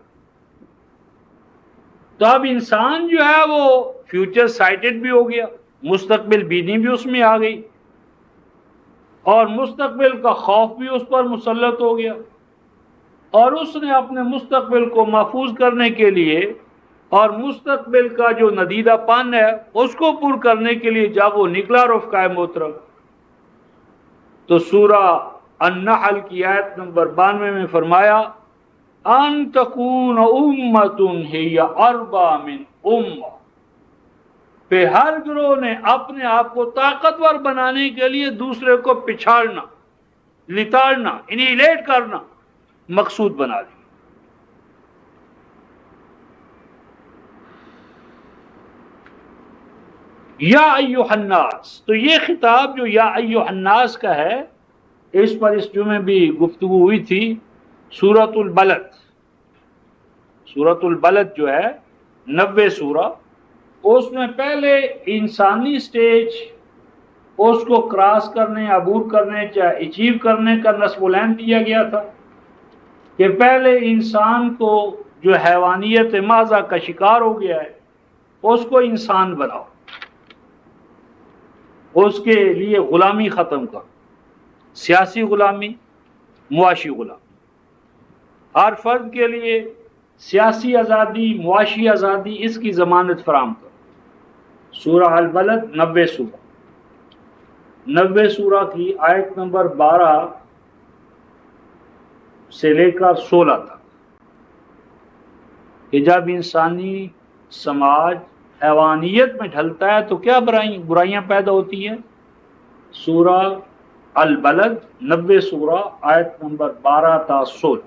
تو اب انسان جو ہے وہ فیوچر سائٹڈ بھی ہو گیا، مستقبل بینی بھی اس میں آ گئی، اور مستقبل کا خوف بھی اس پر مسلط ہو گیا، اور اس نے اپنے مستقبل کو محفوظ کرنے کے لیے اور مستقبل کا جو ندیدہ پن ہے اس کو پر کرنے کے لیے جب وہ نکلا رفقائے محترم، تو سورہ النحل کی آیت نمبر 92 میں فرمایا ان تکون امۃ ہی اربا من امہ. پہ ہر گروہ نے اپنے آپ کو طاقتور بنانے کے لیے دوسرے کو پچھاڑنا، لتاڑنا، انہیلیٹ کرنا مقصود بنا لیا. یا ایھا الناس، تو یہ خطاب جو یا ایھا الناس کا ہے اس پر اس جمعے بھی گفتگو ہوئی تھی. سورۃ البلد، سورۃ البلد جو ہے 90 سورہ، اس میں پہلے انسانی سٹیج اس کو کراس کرنے، عبور کرنے، چاہے اچیو کرنے کا نصب العین دیا گیا تھا کہ پہلے انسان کو جو حیوانیت محضہ کا شکار ہو گیا ہے اس کو انسان بناؤ، اس کے لیے غلامی ختم کرو، سیاسی غلامی، معاشی غلامی، ہر فرد کے لیے سیاسی آزادی، معاشی آزادی، اس کی ضمانت فراہم کرو. سورہ البلد 90 سورہ، 90 سورہ کی آیت نمبر 12 سے لے کر 16 تک کہ جب انسانی سماج حیوانیت میں ڈھلتا ہے تو کیا برائیاں پیدا ہوتی ہیں. سورہ البلد 90 سورہ آیت نمبر 12 تا 16،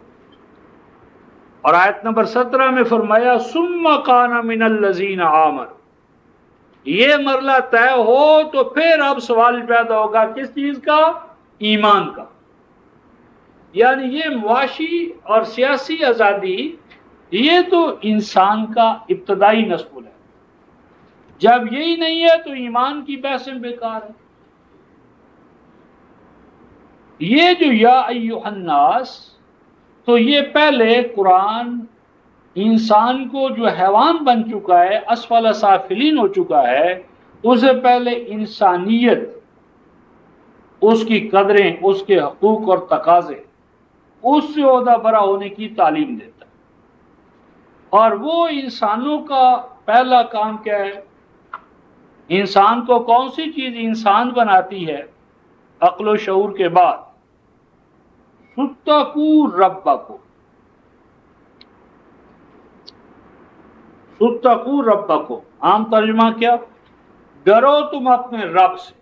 اور آیت نمبر 17 میں فرمایا ثم کان من الذین آمنوا. یہ مرلہ طے ہو تو پھر اب سوال پیدا ہوگا کس چیز کا؟ ایمان کا. یعنی یہ معاشی اور سیاسی آزادی یہ تو انسان کا ابتدائی نصب ہے، جب یہی نہیں ہے تو ایمان کی بحثیں بیکار ہے. یہ جو یا ایھا الناس، تو یہ پہلے قرآن انسان کو جو حیوان بن چکا ہے، اسفل سافلین ہو چکا ہے، اسے پہلے انسانیت، اس کی قدریں، اس کے حقوق اور تقاضے، اس سے عہدہ برا ہونے کی تعلیم دیتا ہے. اور وہ انسانوں کا پہلا کام کیا ہے؟ انسان کو کون سی چیز انسان بناتی ہے عقل و شعور کے بعد؟ ستقوا ربکم، ستقوا ربکم، عام ترجمہ کیا؟ ڈرو تم اپنے رب سے۔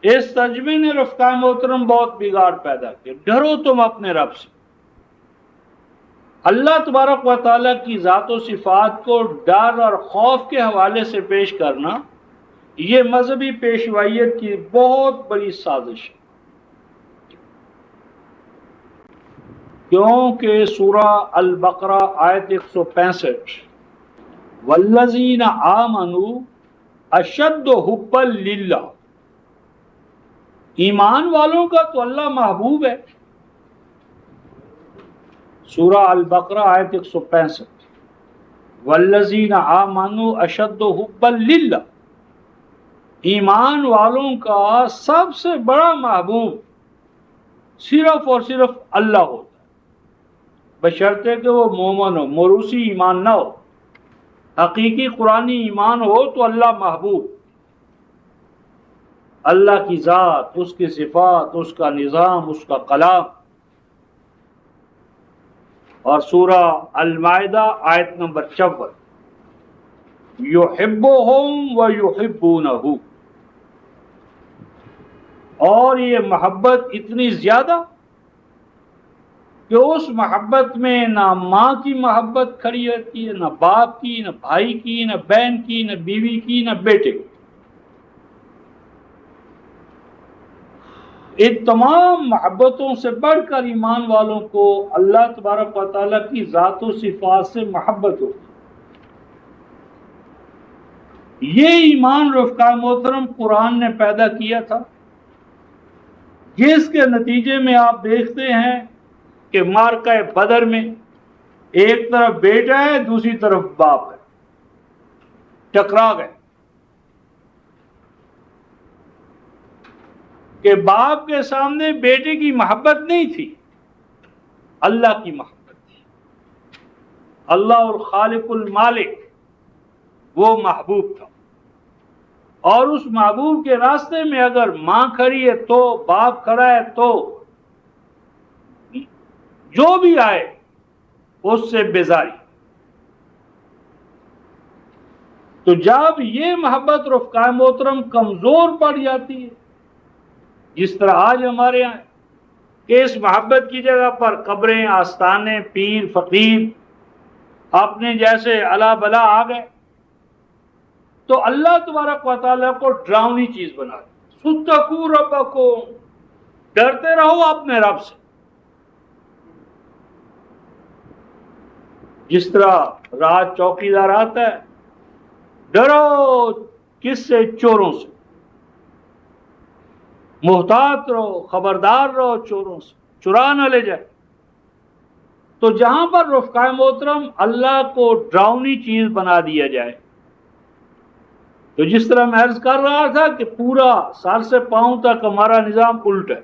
اس ترجمے نے رفقائے محترم بہت بگاڑ پیدا کیا۔ ڈرو تم اپنے رب سے۔ اللہ تبارک و تعالیٰ کی ذات و صفات کو ڈر اور خوف کے حوالے سے پیش کرنا، یہ مذہبی پیشوائیت کی بہت بڑی سازش ہے، کیونکہ سورہ البقرہ آیت 165 والذین آمنوا اشد حبا للہ، ایمان والوں کا تو اللہ محبوب ہے۔ سورہ البقرہ آیت 165 والذین آمنوا اشد حبا للہ، ایمان والوں کا سب سے بڑا محبوب صرف اور صرف اللہ ہوتا ہے، بشرطے کہ وہ مومن ہو، موروثی ایمان نہ ہو۔ حقیقی قرآنی ایمان ہو تو اللہ محبوب، اللہ کی ذات، اس کی صفات، اس کا نظام، اس کا کلام۔ اور سورہ المائدہ آیت نمبر 54 یحبہم ویحبونہ، اور یہ محبت اتنی زیادہ کہ اس محبت میں نہ ماں کی محبت کھڑی رہتی ہے، نہ باپ کی، نہ بھائی کی، نہ بہن کی، نہ بیوی کی، نہ بیٹے کی۔ ان تمام محبتوں سے بڑھ کر ایمان والوں کو اللہ تبارک و تعالیٰ کی ذات و صفات سے محبت ہوتی ہے۔ یہ ایمان رفقائے محترم قرآن نے پیدا کیا تھا، جس کے نتیجے میں آپ دیکھتے ہیں کہ معرکہ بدر میں ایک طرف بیٹا ہے، دوسری طرف باپ ہے، ٹکرا گئے کہ باپ کے سامنے بیٹے کی محبت نہیں تھی، اللہ کی محبت تھی۔ اللہ اور خالق المالک وہ محبوب تھا، اور اس محبوب کے راستے میں اگر ماں کھڑی ہے تو، باپ کھڑا ہے تو، جو بھی آئے اس سے بیزاری۔ تو جب یہ محبت رفقائے محترم کمزور پڑ جاتی ہے، جس طرح آج ہمارے یہاں کہ اس محبت کی جگہ پر قبریں، آستانے، پیر، فقیر اپنے جیسے الا بلا آ گئے، تو اللہ تبارک و تعالیٰ کو ڈراؤنی چیز بنا دی۔ ستقوا ربکم، ڈرتے رہو اپنے رب سے۔ جس طرح رات چوکیدار آتا ہے، ڈرو کس سے؟ چوروں سے، محتاط رہو، خبردار رہو چوروں سے، چرا نہ لے جائے۔ تو جہاں پر رفقائے محترم اللہ کو ڈراؤنی چیز بنا دیا جائے، تو جس طرح میں عرض کر رہا تھا کہ پورا سر سے پاؤں تک ہمارا نظام الٹ ہے۔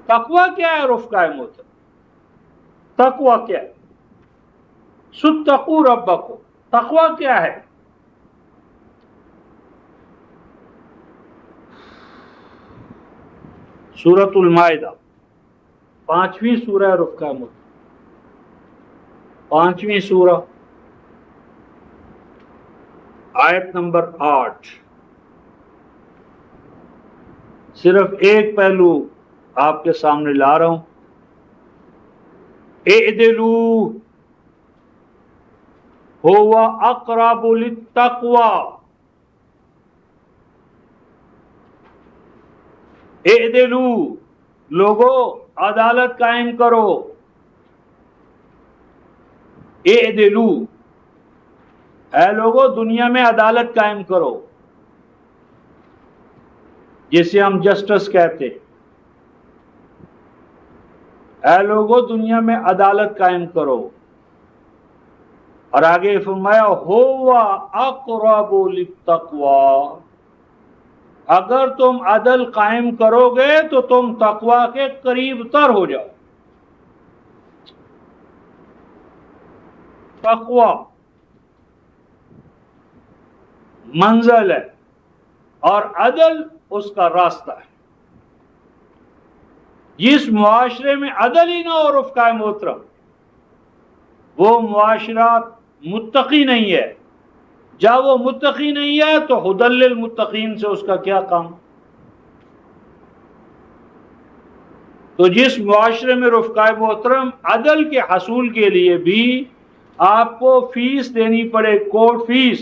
تقوی کیا ہے رفقائے محترم؟ تقوی کیا ہے؟ ستقوا ربکم، تقوی کیا ہے؟ سورۃ المائدہ 5ویں سورہ رفقائے محترم، 5ویں سورہ آیت نمبر 8۔ صرف ایک پہلو آپ کے سامنے لا رہا ہوں۔ اعدلوا هو اقرب للتقوی، اعدلوا، لوگو عدالت قائم کرو، اعدلوا، اے لوگو دنیا میں عدالت قائم کرو، جسے ہم جسٹس کہتے، اے لوگو دنیا میں عدالت قائم کرو۔ اور آگے فرمایا ہوا اقرب للتقوی، اگر تم عدل قائم کرو گے تو تم تقوی کے قریب تر ہو جاؤ. تقوی منزل ہے اور عدل اس کا راستہ ہے. جس معاشرے میں عدل ہی نہ ہو رفقائے محترم، وہ معاشرہ متقی نہیں ہے. جب وہ متقی نہیں ہے تو ہدی للمتقین سے اس کا کیا کام؟ تو جس معاشرے میں رفقائے محترم عدل کے حصول کے لیے بھی آپ کو فیس دینی پڑے، کورٹ فیس،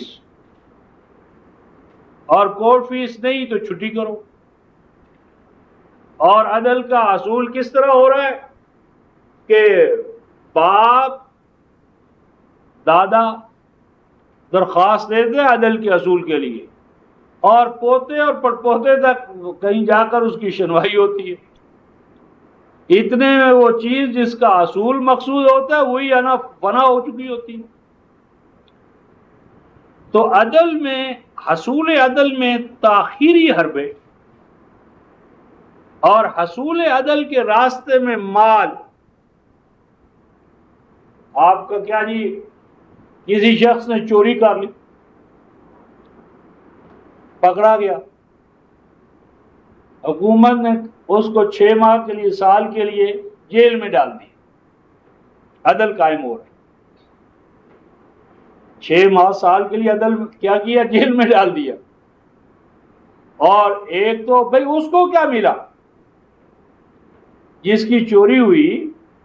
اور کورٹ فیس نہیں تو چھٹی کرو. اور عدل کا حصول کس طرح ہو رہا ہے کہ باپ دادا درخواست دیتے عدل کے حصول کے لیے، اور پوتے اور پڑ پوتے تک کہیں جا کر اس کی سنوائی ہوتی ہے. اتنے میں وہ چیز جس کا حصول مقصود ہوتا ہے وہی فنا ہو چکی ہوتی ہے. تو عدل میں، حصول عدل میں تاخیری حربے اور حصول عدل کے راستے میں مال. آپ کا کیا جی، کسی شخص نے چوری کر لی، پکڑا گیا، حکومت نے اس کو 6 ماہ کے لیے، سال کے لیے جیل میں ڈال دی. عدل قائم ہو رہا ہے. 6 ماہ سال کے لیے عدل کیا کیا؟ جیل میں ڈال دیا. اور ایک تو بھائی اس کو کیا ملا؟ جس کی چوری ہوئی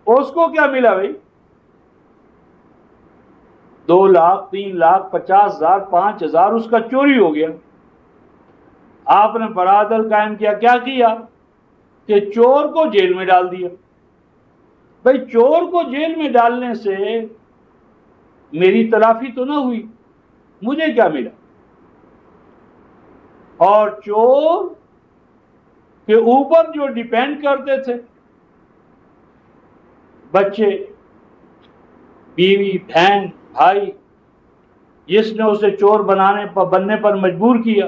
اس کو کیا ملا بھائی؟ 2 لاکھ 3 لاکھ 50,000 5,000 اس کا چوری ہو گیا. آپ نے بڑا عدل قائم کیا. کیا کیا کہ چور کو جیل میں ڈال دیا. بھائی چور کو جیل میں ڈالنے سے میری تلافی تو نہ ہوئی، مجھے کیا ملا؟ اور چور کے اوپر جو ڈیپینڈ کرتے تھے، بچے، بیوی، بہن، بھائی، جس نے اسے چور بننے پر مجبور کیا،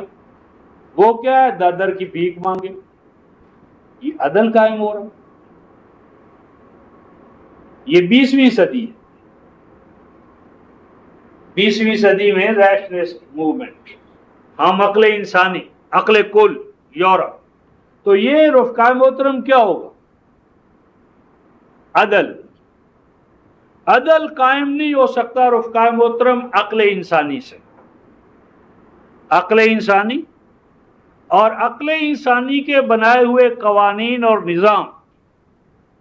وہ کیا ہے؟ در کی بھیک مانگے. یہ عدل قائم ہو رہا. یہ 20ویں صدی ہے. 20ویں صدی میں ریشنلسٹ موومنٹ، ہم عقل انسانی، عقل کل، یورپ. تو یہ رفقائے محترم کیا ہوگا؟ عدل قائم نہیں ہو سکتا رفقائے محترم عقل انسانی سے. عقل انسانی اور عقل انسانی کے بنائے ہوئے قوانین اور نظام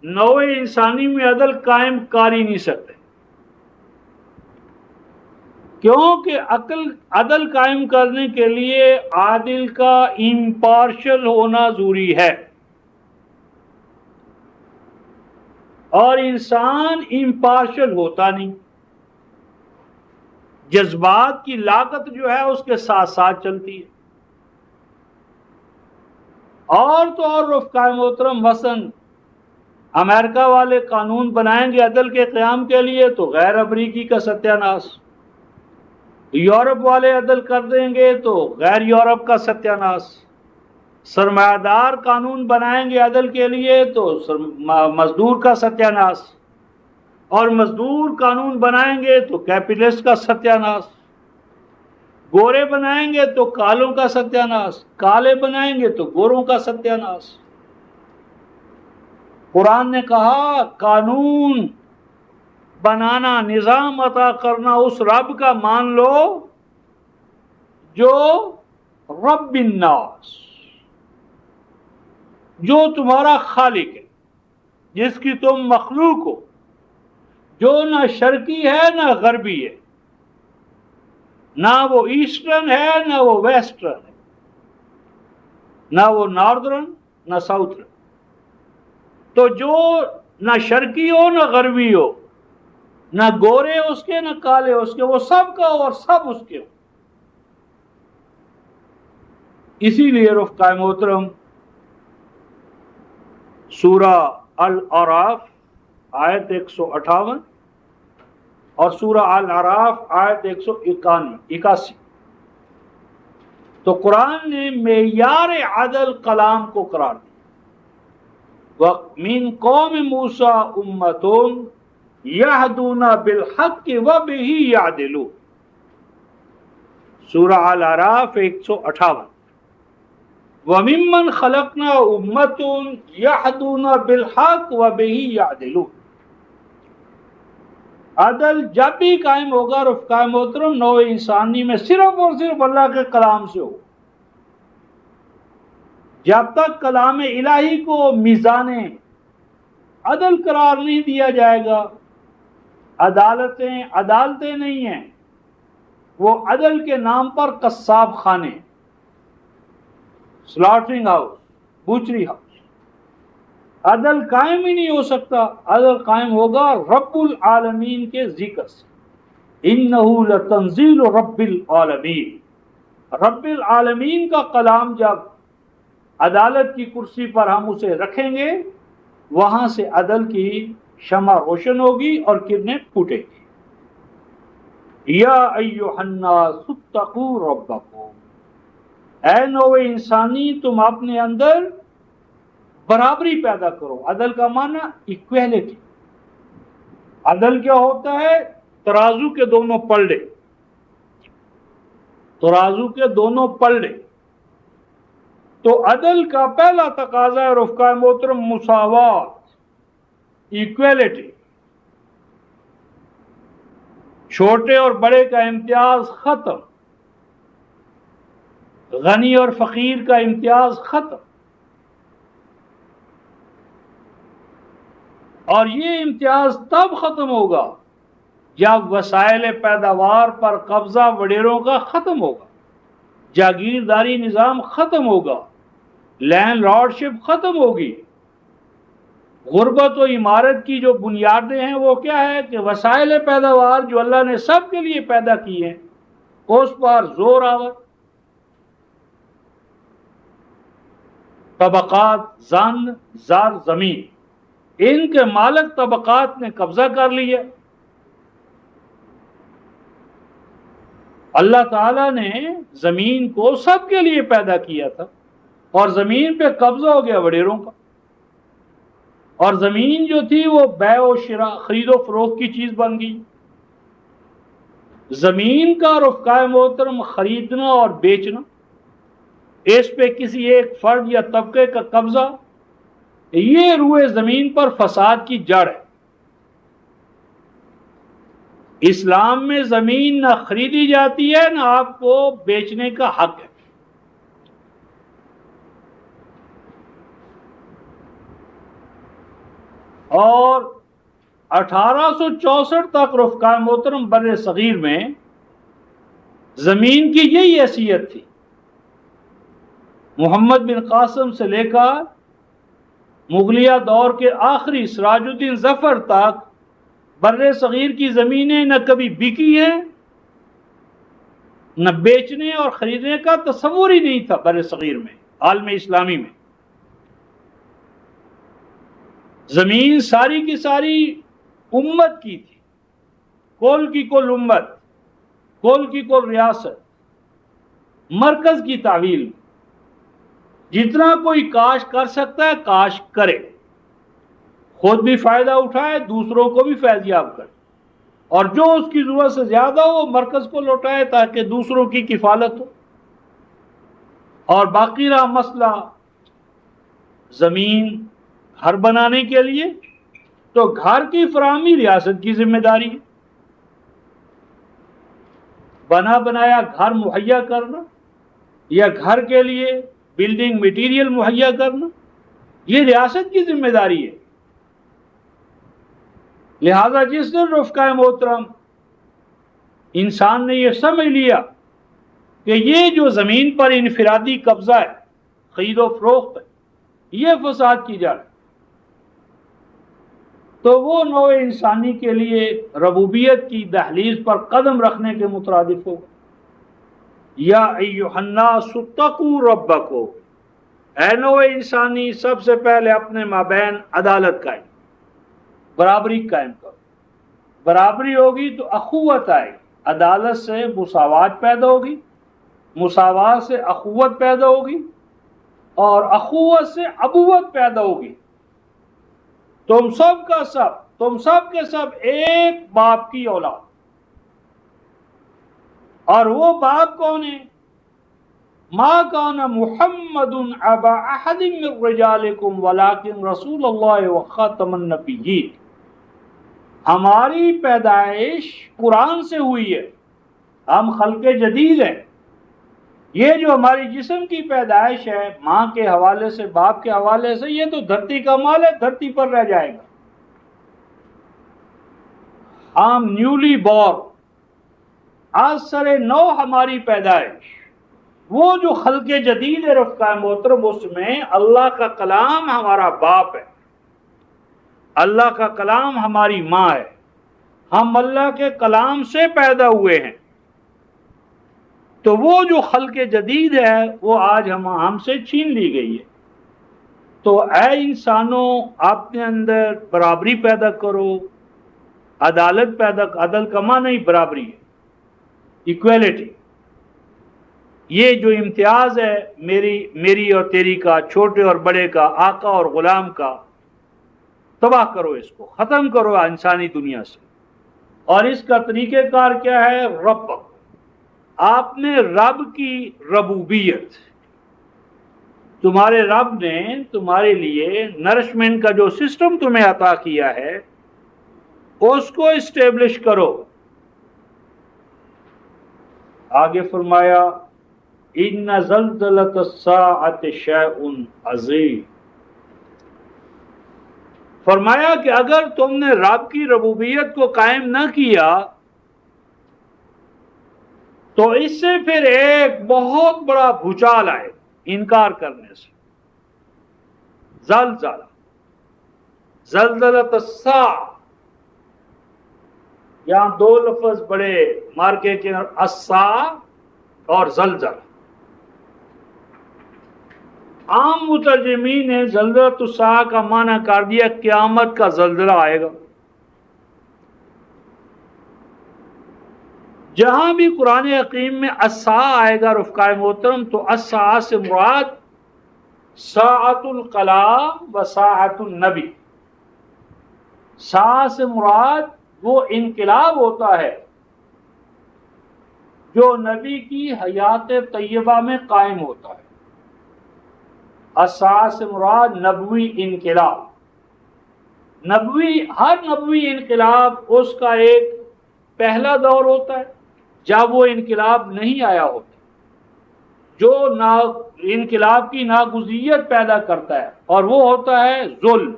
نوع انسانی میں عدل قائم کر ہی نہیں سکتے، کیونکہ عدل قائم کرنے کے لیے عادل کا امپارشل ہونا ضروری ہے. اور انسان امپارشل ہوتا نہیں. جذبات کی لاگت جو ہے اس کے ساتھ ساتھ چلتی ہے. اور تو اور رفقائے محترم، مثلاً امریکہ والے قانون بنائیں گے عدل کے قیام کے لیے تو غیر امریکی کا ستیہ ناش. یورپ والے عدل کر دیں گے تو غیر یورپ کا ستیہ ناش. سرمایہ دار قانون بنائیں گے عدل کے لیے تو مزدور کا ستیہ ناش، اور مزدور قانون بنائیں گے تو کیپٹلسٹ کا ستیہ ناش. گورے بنائیں گے تو کالوں کا ستیہ ناش، کالے بنائیں گے تو گوروں کا ستیہ ناش. قرآن نے کہا قانون بنانا، نظام عطا کرنا اس رب کا مان لو جو رب الناس، جو تمہارا خالق ہے، جس کی تم مخلوق ہو، جو نہ شرقی ہے نہ غربی ہے، نہ وہ ایسٹرن ہے نہ وہ ویسٹرن ہے، نہ وہ ناردرن نہ ساؤتھرن. تو جو نہ شرقی ہو نہ غربی ہو، نہ گورے اس کے نہ کالے اس کے، وہ سب کا اور سب اس کے ہو. اسی لیے رفقائے محترم سورہ الاعراف آیت 158 اور سورہ الاعراف آیت 181 تو قرآن نے معیار عدل کلام کو قرار دیا. وَمِن قَوْمِ مُوسَىٰ أُمَّةٌ يَهْدُونَ بِالْحَقِّ وَبِهِ يَعْدِلُونَ. سورہ الاعراف 158. وَمِمَّنْ خَلَقْنَا أُمَّةٌ يَهْدُونَ بِالْحَقِّ وَبِهِ يَعْدِلُونَ. عدل جب بھی قائم ہوگا رفقائے محترم نوع انسانی میں صرف اور صرف اللہ کے کلام سے ہو. جب تک کلام الہی کو میزان عدل قرار نہیں دیا جائے گا، عدالتیں نہیں ہیں، وہ عدل کے نام پر قصاب خانے، سلاٹرنگ ہاؤس، بوچری ہاؤس. عدل قائم ہی نہیں ہو سکتا. عدل قائم ہوگا رب العالمین کے ذکر سے. انہ لتنزیل رب العالمین. رب العالمین کا کلام جب عدالت کی کرسی پر ہم اسے رکھیں گے، وہاں سے عدل کی شمع روشن ہوگی اور کرنیں پھوٹے گی. یا ایھا الناس اتقوا ربکم. اے نوع انسانی تم اپنے اندر برابری پیدا کرو. عدل کا معنی ایکویلٹی. عدل کیا ہوتا ہے؟ ترازو کے دونوں پلڑے. ترازو کے دونوں پلڑے. تو عدل کا پہلا تقاضا ہے رفقائے محترم مساوات، ایکویلٹی. چھوٹے اور بڑے کا امتیاز ختم، غنی اور فقیر کا امتیاز ختم. اور یہ امتیاز تب ختم ہوگا جب وسائل پیداوار پر قبضہ وڈیروں کا ختم ہوگا، جاگیرداری نظام ختم ہوگا، لینڈ لارڈشپ ختم ہوگی. غربت و عمارت کی جو بنیادیں ہیں وہ کیا ہے کہ وسائل پیداوار جو اللہ نے سب کے لیے پیدا کی ہیں اس پر زور آور. طبقات زن زر زمین، ان کے مالک طبقات نے قبضہ کر لیا. اللہ تعالیٰ نے زمین کو سب کے لیے پیدا کیا تھا اور زمین پہ قبضہ ہو گیا وڈیروں کا. اور زمین جو تھی وہ بیع و شراء، خرید و فروخت کی چیز بن گئی. زمین کا رفقائے محترم خریدنا اور بیچنا، اس پہ کسی ایک فرد یا طبقے کا قبضہ، یہ روئے زمین پر فساد کی جڑ ہے. اسلام میں زمین نہ خریدی جاتی ہے نہ آپ کو بیچنے کا حق ہے. اور 1864 تک رفقائے محترم بر صغیر میں زمین کی یہی حیثیت تھی. محمد بن قاسم سے لے کر مغلیہ دور کے آخری سراج الدین ظفر تک بر صغیر کی زمینیں نہ کبھی بکی ہیں، نہ بیچنے اور خریدنے کا تصور ہی نہیں تھا بر صغیر میں، عالم اسلامی میں. زمین ساری کی ساری امت کی تھی، کل کی کل امت، کل کی کل ریاست، مرکز کی تعویل. جتنا کوئی کاش کر سکتا ہے کاش کرے، خود بھی فائدہ اٹھائے، دوسروں کو بھی فیض یاب کرے، اور جو اس کی ضرورت سے زیادہ ہو وہ مرکز کو لوٹائے تاکہ دوسروں کی کفالت ہو. اور باقی رہا مسئلہ زمین گھر بنانے کے لیے، تو گھر کی فراہمی ریاست کی ذمہ داری ہے. بنا بنایا گھر مہیا کرنا یا گھر کے لیے بلڈنگ مٹیریل مہیا کرنا، یہ ریاست کی ذمہ داری ہے. لہذا جس دن رفقائے محترم انسان نے یہ سمجھ لیا کہ یہ جو زمین پر انفرادی قبضہ ہے، خرید و فروخت ہے، یہ فساد کی جا رہی، تو وہ نوع انسانی کے لیے ربوبیت کی دہلیز پر قدم رکھنے کے مترادف ہوگا. یا ایھا الناس اتقوا ربکم. اے نوع انسانی سب سے پہلے اپنے مابین عدالت قائم، برابری قائم کرو. برابری ہوگی تو اخوت آئے گی، عدالت سے مساوات پیدا ہوگی، مساوات سے اخوت پیدا ہوگی اور اخوت سے ابوت پیدا ہوگی. تم سب کے سب ایک باپ کی اولاد. اور وہ باپ کون ہے؟ ما کان محمد ابا احد من رجالکم ولکن رسول اللہ وخاتم النبیین. ہماری پیدائش قرآن سے ہوئی ہے، ہم خلق جدید ہیں. یہ جو ہماری جسم کی پیدائش ہے ماں کے حوالے سے، باپ کے حوالے سے، یہ تو دھرتی کا مال ہے، دھرتی پر رہ جائے گا. ہم نیولی بورن، آج سر نو ہماری پیدائش. وہ جو خلق جدید ہے رفقائے محترم، اس میں اللہ کا کلام ہمارا باپ ہے، اللہ کا کلام ہماری ماں ہے. ہم اللہ کے کلام سے پیدا ہوئے ہیں. تو وہ جو خلق جدید ہے وہ آج ہم سے چھین لی گئی ہے. تو اے انسانوں، اپنے اندر برابری پیدا کرو، عدالت عدل کا معنی نہیں برابری ہے، ایکویلٹی. یہ جو امتیاز ہے میری اور تیری کا، چھوٹے اور بڑے کا، آقا اور غلام کا، تباہ کرو، اس کو ختم کرو انسانی دنیا سے. اور اس کا طریقہ کار کیا ہے؟ رب. آپ نے رب کی ربوبیت، تمہارے رب نے تمہارے لیے نرشمنٹ کا جو سسٹم تمہیں عطا کیا ہے اس کو اسٹیبلش کرو. آگے فرمایا ان زلزلۃ الساعۃ شیء عظیم. فرمایا کہ اگر تم نے رب کی ربوبیت کو قائم نہ کیا تو اس سے پھر ایک بہت بڑا بھوچال آئے انکار کرنے سے. زلزلۃ الساعۃ، یہاں دو لفظ بڑے مارکے کے، الساعہ اور زلزلہ. عام مترجمین نے زلزلۃ الساعہ کا معنی کر دیا قیامت کا زلزلہ آئے گا. جہاں بھی قرآن حکیم میں الساعہ آئے گا رفقائے محترم، تو الساعہ سے مراد ساعۃ الکلام و ساعۃ النبی. ساعہ سے مراد وہ انقلاب ہوتا ہے جو نبی کی حیات طیبہ میں قائم ہوتا ہے. الساعہ سے مراد نبوی انقلاب. ہر نبوی انقلاب اس کا ایک پہلا دور ہوتا ہے جب وہ انقلاب نہیں آیا ہوتا، جو انقلاب کی ناگزیریت پیدا کرتا ہے، اور وہ ہوتا ہے ظلم،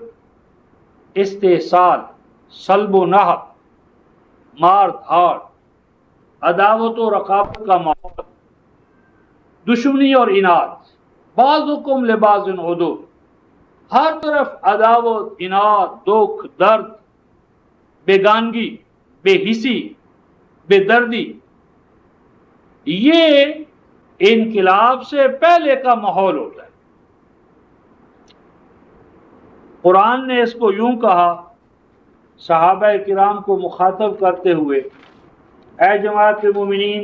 استحصال، سلب و نہب، مار دھاڑ، عداوت و رقابت کا ماحول، دشمنی اور اناد، بعضکم لبعض عدو، ہر طرف عداوت، اناد، دکھ، درد، بیگانگی، بے حسی، بے دردی. یہ انقلاب سے پہلے کا ماحول ہوتا ہے. قرآن نے اس کو یوں کہا صحابہ کرام کو مخاطب کرتے ہوئے، اے جماعت مومنین،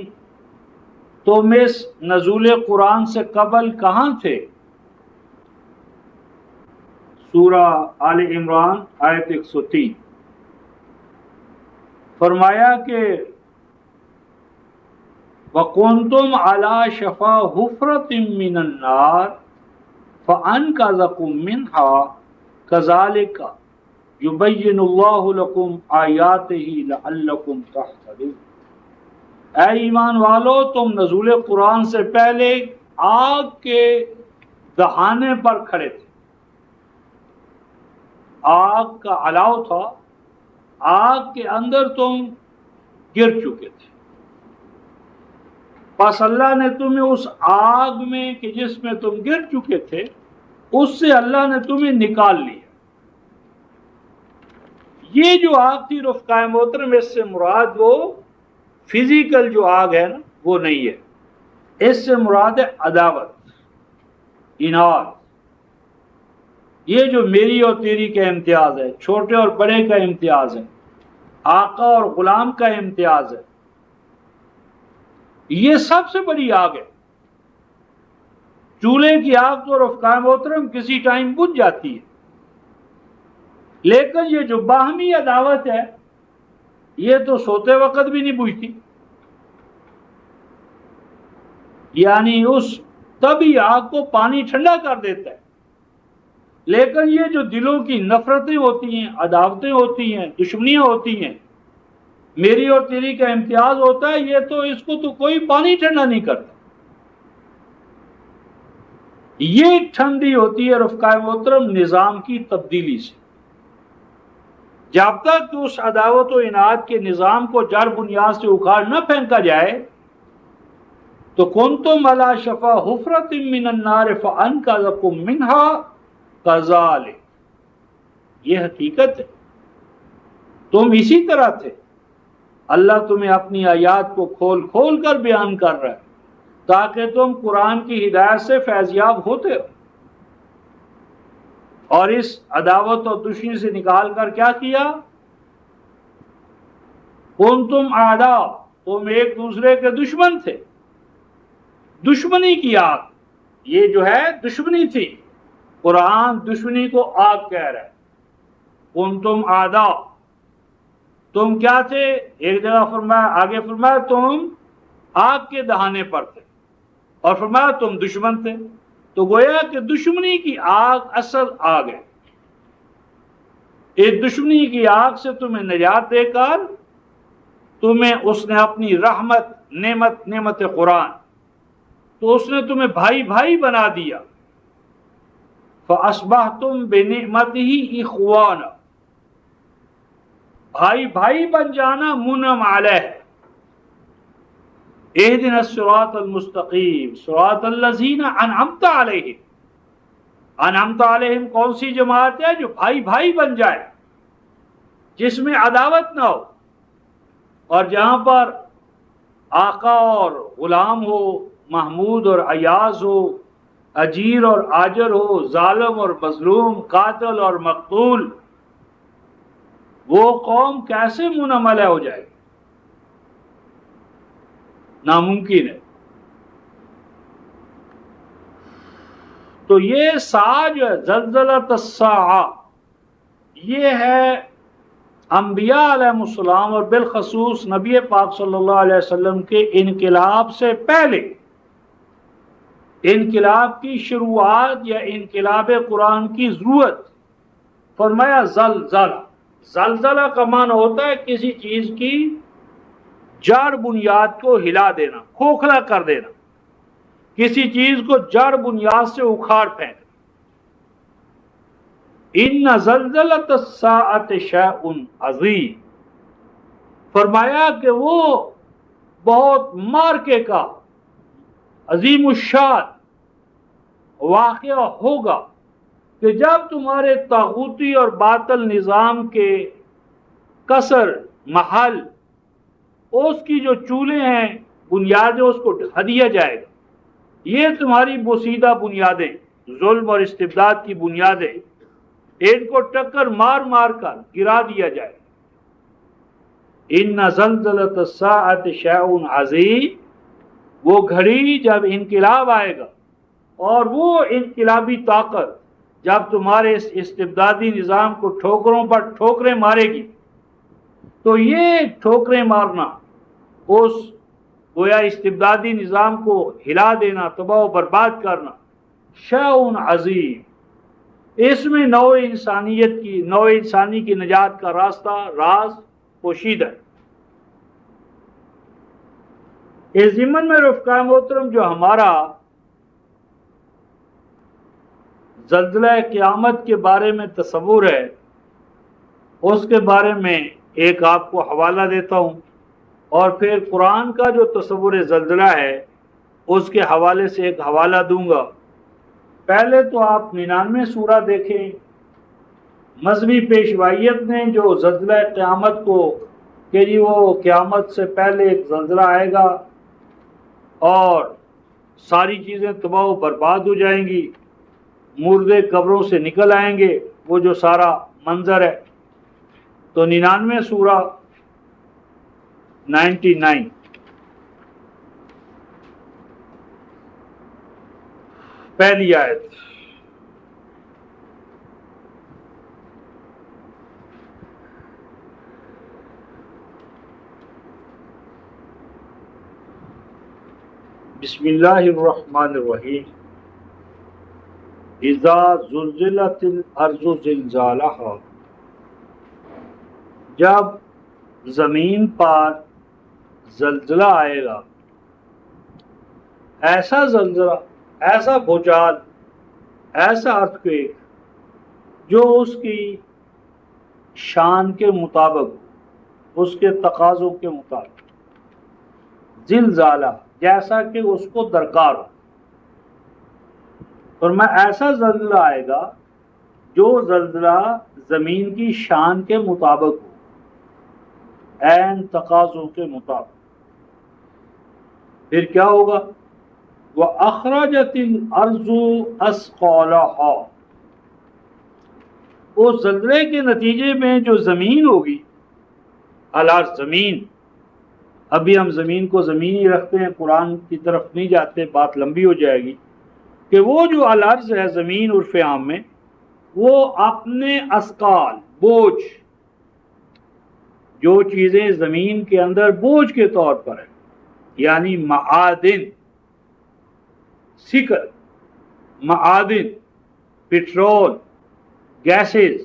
تم اس نزول قرآن سے قبل کہاں تھے؟ سورہ آل عمران آیت 103. فرمایا کہ وَكُنْتُمْ عَلَى شَفَا حُفْرَةٍ مِّنَ النَّارِ فَأَنْقَذَكُم مِّنْهَا كَذَلِكَ يُبَيِّنُ اللَّهُ لَكُمْ آيَاتِهِ لَعَلَّكُمْ تَهْتَدُونَ. اے ایمان والو، تم نزول قرآن سے پہلے آگ کے دہانے پر کھڑے تھے. آگ کا علاؤ تھا، آگ کے اندر تم گر چکے تھے. بس اللہ نے تمہیں اس آگ میں کہ جس میں تم گر چکے تھے، اس سے اللہ نے تمہیں نکال لیا. یہ جو آگ تھی رفقائے محترم، اس سے مراد وہ فزیکل جو آگ ہے نا، وہ نہیں ہے. اس سے مراد ہے عداوت، اناد. یہ جو میری اور تیری کا امتیاز ہے، چھوٹے اور بڑے کا امتیاز ہے، آقا اور غلام کا امتیاز ہے، یہ سب سے بڑی آگ ہے. چولہے کی آگ تو رفقائے محترم کسی ٹائم بجھ جاتی ہے، لیکن یہ جو باہمی عداوت ہے یہ تو سوتے وقت بھی نہیں بجھتی، یعنی اس تبھی آگ کو پانی ٹھنڈا کر دیتا ہے، لیکن یہ جو دلوں کی نفرتیں ہوتی ہیں، عداوتیں ہوتی ہیں، دشمنیاں ہوتی ہیں، میری اور تیری کا امتیاز ہوتا ہے، یہ تو اس کو تو کوئی پانی ٹھنڈا نہیں کرتا، یہ ٹھنڈی ہوتی ہے رفقائے محترم نظام کی تبدیلی سے۔ جب تک اس عداوت و اناد کے نظام کو جڑ بنیاد سے اکھاڑ نہ پھینکا جائے تو کنتم علی شفا حفرۃ من النار فانقذکم منها کذالک، یہ حقیقت ہے، تم اسی طرح تھے، اللہ تمہیں اپنی آیات کو کھول کھول کر بیان کر رہا ہے تاکہ تم قرآن کی ہدایت سے فیضیاب ہوتے ہو، اور اس عداوت اور دشمنی سے نکال کر کیا کیا؟ کنتم اعداء، تم ایک دوسرے کے دشمن تھے، دشمنی کی آگ، یہ جو ہے دشمنی تھی، قرآن دشمنی کو آگ کہہ رہا ہے، کنتم اعداء، تم کیا تھے؟ ایک جگہ فرمایا، آگے فرمایا تم آگ کے دہانے پر تھے، اور فرمایا تم دشمن تھے، تو گویا کہ دشمنی کی آگ اصل آگ ہے، اس دشمنی کی آگ سے تمہیں نجات دے کر تمہیں اس نے اپنی رحمت نعمت قرآن، تو اس نے تمہیں بھائی بھائی بنا دیا، فَأَصْبَحْتُمْ بِنِعْمَتِهِ إِخْوَانًا، بھائی بھائی بن جانا منعم علیہ، اهدنا الصراط المستقیم صراط الذین انعمت علیہم، انعمت علیہم کون سی جماعت ہے؟ جو بھائی بھائی بن جائے، جس میں عداوت نہ ہو، اور جہاں پر آقا اور غلام ہو، محمود اور ایاز ہو، اجیر اور آجر ہو، ظالم اور مظلوم، قاتل اور مقتول، وہ قوم کیسے منعم علیہ ہو جائے؟ ناممکن ہے۔ تو یہ ساج زلزلۃ الساعہ، یہ ہے انبیاء علیہ السلام اور بالخصوص نبی پاک صلی اللہ علیہ وسلم کے انقلاب سے پہلے، انقلاب کی شروعات یا انقلاب قرآن کی ضرورت، فرمایا زلزلہ، زلزلہ کا معنی ہوتا ہے کسی چیز کی جڑ بنیاد کو ہلا دینا، کھوکھلا کر دینا، کسی چیز کو جڑ بنیاد سے اکھاڑ پھینکنا۔ ان زلزلۃ الساعۃ شیء عظیم، فرمایا کہ وہ بہت مارکے کا عظیم الشان واقعہ ہوگا کہ جب تمہارے طاغوتی اور باطل نظام کے کسر محل، اس کی جو چولہے ہیں، بنیادیں، اس کو ڈھا دیا جائے گا، یہ تمہاری بوسیدہ بنیادیں، ظلم اور استبداد کی بنیادیں، ان کو ٹکر مار مار کر گرا دیا جائے گا۔ ان زلزلۃ الساعۃ شیء عظیم، وہ گھڑی جب انقلاب آئے گا، اور وہ انقلابی طاقت جب تمہارے اس استبدادی نظام کو ٹھوکروں پر ٹھوکریں مارے گی، تو یہ ٹھوکریں مارنا، اس گویا استبدادی نظام کو ہلا دینا، تباہ و برباد کرنا، شیء عظیم، اس میں نوع انسانی کی نجات کا راستہ، راز پوشیدہ ہے۔ اس ضمن میں رفقائے محترم جو ہمارا زلزلہ قیامت کے بارے میں تصور ہے، اس کے بارے میں ایک آپ کو حوالہ دیتا ہوں، اور پھر قرآن کا جو تصور زلزلہ ہے اس کے حوالے سے ایک حوالہ دوں گا۔ پہلے تو آپ 99 سورہ دیکھیں، مذہبی پیشوائیت نے جو زلزلہ قیامت کو کہ جی وہ قیامت سے پہلے ایک زلزلہ آئے گا اور ساری چیزیں تباہ و برباد ہو جائیں گی، مردے قبروں سے نکل آئیں گے، وہ جو سارا منظر ہے، تو 99 سورہ 99 پہلی آیت بسم اللہ الرحمن الرحیم اذا زلزلت الارض زلزالہا، جب زمین پر زلزلہ آئے گا، ایسا زلزلہ، ایسا بھوچال، ایسا ارتھکویک جو اس کی شان کے مطابق، اس کے تقاضوں کے مطابق، زلزالہ جیسا کہ اس کو درکار ہو، اور میں ایسا زلزلہ آئے گا جو زلزلہ زمین کی شان کے مطابق ہو، عین تقاضوں کے مطابق۔ پھر کیا ہوگا؟ وَأَخْرَجَتِ الْأَرْضُ أَثْقَالَهَا، اس زلزلے کے نتیجے میں جو زمین ہوگی، الارض زمین، ابھی ہم زمین کو زمین ہی رکھتے ہیں، قرآن کی طرف نہیں جاتے، بات لمبی ہو جائے گی، کہ وہ جو الارض ہے زمین عرف عام میں، وہ اپنے اثقال، بوجھ، جو چیزیں زمین کے اندر بوجھ کے طور پر ہیں، یعنی معادن، سکر، معادن، پٹرول، گیسز،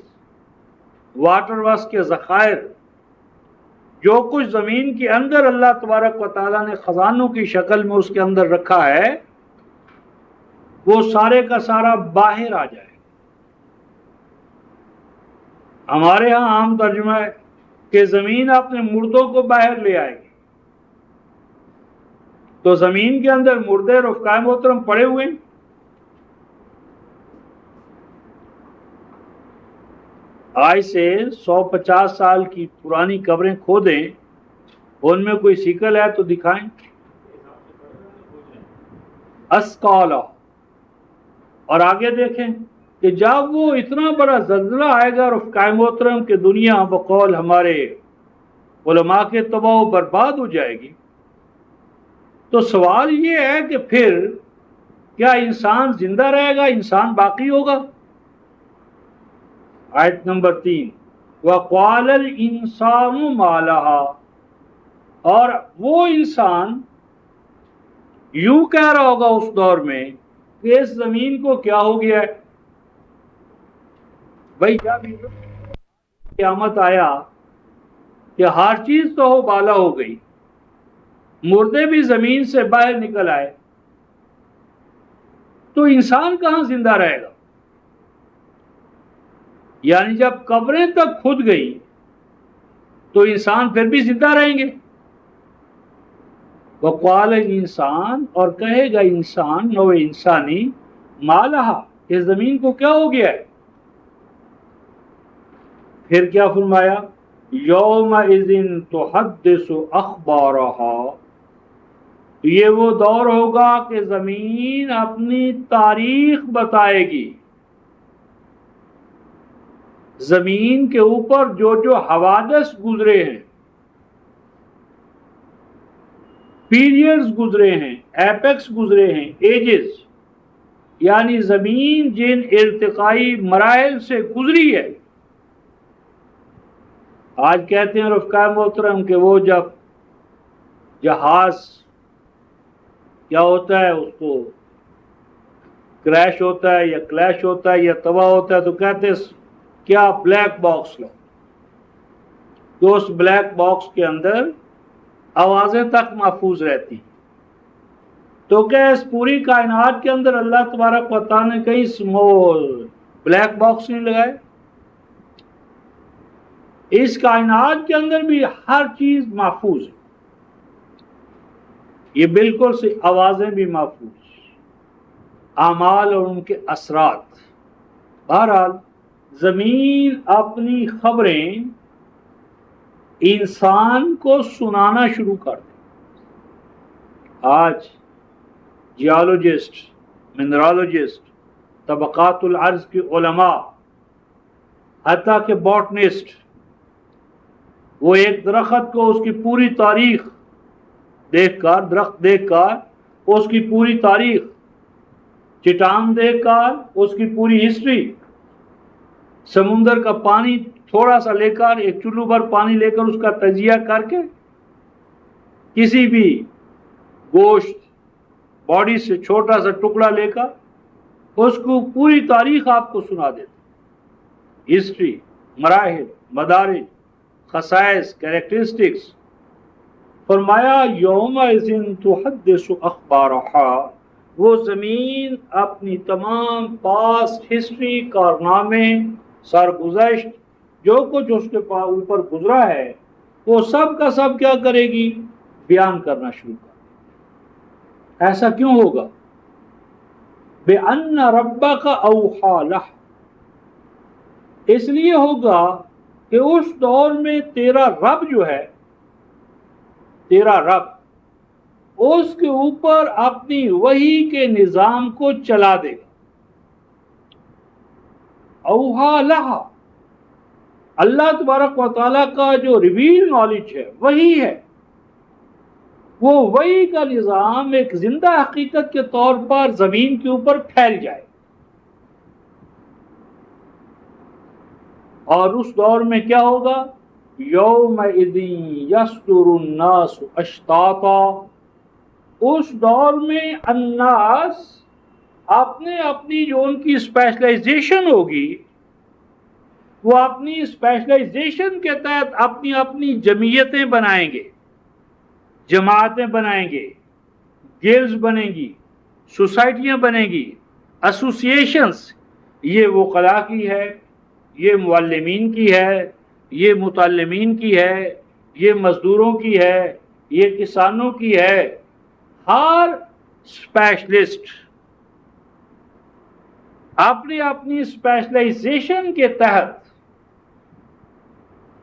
واٹر ورکس کے ذخائر، جو کچھ زمین کے اندر اللہ تبارک و تعالیٰ نے خزانوں کی شکل میں اس کے اندر رکھا ہے، وہ سارے کا سارا باہر آ جائے۔ ہمارے ہاں عام ترجمہ ہے کہ زمین اپنے مردوں کو باہر لے آئے گی، تو زمین کے اندر مردے رفقائے محترم پڑے ہوئے ہیں۔ آج سے 150 سال کی پرانی قبریں کھودیں، ان میں کوئی سیکل ہے تو دکھائیں۔ اسقالا، اور آگے دیکھیں کہ جب وہ اتنا بڑا زلزلہ آئے گا رفقائے محترم کہ دنیا بقول ہمارے علماء کے تباہ و برباد ہو جائے گی، تو سوال یہ ہے کہ پھر کیا انسان زندہ رہے گا؟ انسان باقی ہوگا؟ آیت نمبر 3، وَقَالَ الْإِنسَانُ مَا لَهَا، اور وہ انسان یوں کہہ رہا ہوگا اس دور میں کہ اس زمین کو کیا ہو گیا ہے؟ بھائی جب قیامت آیا کہ ہر چیز تو ہو بالا ہو گئی، مردے بھی زمین سے باہر نکل آئے، تو انسان کہاں زندہ رہے گا؟ یعنی جب قبریں تک کھد گئی تو انسان پھر بھی زندہ رہیں گے؟ وقال انسان، اور کہے گا انسان، نوع انسانی، ما لہا، اس زمین کو کیا ہو گیا ہے؟ پھر کیا فرمایا؟ یومئذ تحدث اخبارہا، یہ وہ دور ہوگا کہ زمین اپنی تاریخ بتائے گی، زمین کے اوپر جو جو حوادث گزرے ہیں، پیریڈز گزرے ہیں، ایپیکس گزرے ہیں، ایجز، یعنی زمین جن ارتقائی مراحل سے گزری ہے۔ آج کہتے ہیں رفقائے محترم کہ وہ جب جہاز کیا ہوتا ہے، اس کو کریش ہوتا ہے یا کلیش ہوتا ہے یا تباہ ہوتا ہے، تو کہتے ہیں کیا بلیک باکس لو، تو اس بلیک باکس کے اندر آوازیں تک محفوظ رہتی۔ تو کیا اس پوری کائنات کے اندر اللہ تبارک و تعالیٰ نے کہیں بلیک باکس نہیں لگائے؟ اس کائنات کے اندر بھی ہر چیز محفوظ ہے، یہ بالکل سے آوازیں بھی محفوظ، اعمال اور ان کے اثرات۔ بہرحال زمین اپنی خبریں انسان کو سنانا شروع کر دے۔ آج جیولوجسٹ، منرالوجسٹ، طبقات الارض کے علماء، حتیٰ کہ باٹنسٹ، وہ ایک درخت کو اس کی پوری تاریخ دیکھ کر، درخت دیکھ کر اس کی پوری تاریخ چٹان دیکھ کر اس کی پوری ہسٹری، سمندر کا پانی تھوڑا سا لے کر، ایک چلو بھر پانی لے کر اس کا تجزیہ کر کے کسی بھی گوشت باڈی سے چھوٹا سا ٹکڑا لے کر اس کو پوری تاریخ آپ کو سنا دیتے، ہسٹری، مراحل، مدارج، خصائص، کریکٹرسٹکس۔ فرمایا یومئذ تحدث اخبارہا، وہ زمین اپنی تمام پاسٹ ہسٹری، کارنامے، سرگزشت، جو کچھ اس کے اوپر گزرا ہے وہ سب کا سب کیا کرے گی؟ بیان کرنا شروع کر۔ ایسا کیوں ہوگا؟ بِأَنَّ رَبَّكَ أَوْحَىٰ لَهَا، اس لیے ہوگا کہ اس دور میں تیرا رب جو ہے، تیرا رب اس کے اوپر اپنی وحی کے نظام کو چلا دے گا۔ اوحا لہا، اللہ تبارک و تعالیٰ کا جو ریویل نالج ہے وہی ہے، وہ وہی کا نظام ایک زندہ حقیقت کے طور پر زمین کے اوپر پھیل جائے۔ اور اس دور میں کیا ہوگا؟ یومئذ یصدر الناس اشتاتا، اس دور میں الناس اپنے اپنی جو ان کی اسپیشلائزیشن ہوگی، وہ اپنی اسپیشلائزیشن کے تحت اپنی اپنی جمعیتیں بنائیں گے، جماعتیں بنائیں گے، گلز بنیں گی، سوسائٹیاں بنیں گی، ایسوسیشنز۔ یہ وکلاء کی ہے، یہ معلمین کی ہے، یہ متعلمین کی ہے، یہ مزدوروں کی ہے، یہ کسانوں کی ہے۔ ہر اسپیشلسٹ اپنی اپنی اسپیشلائزیشن کے تحت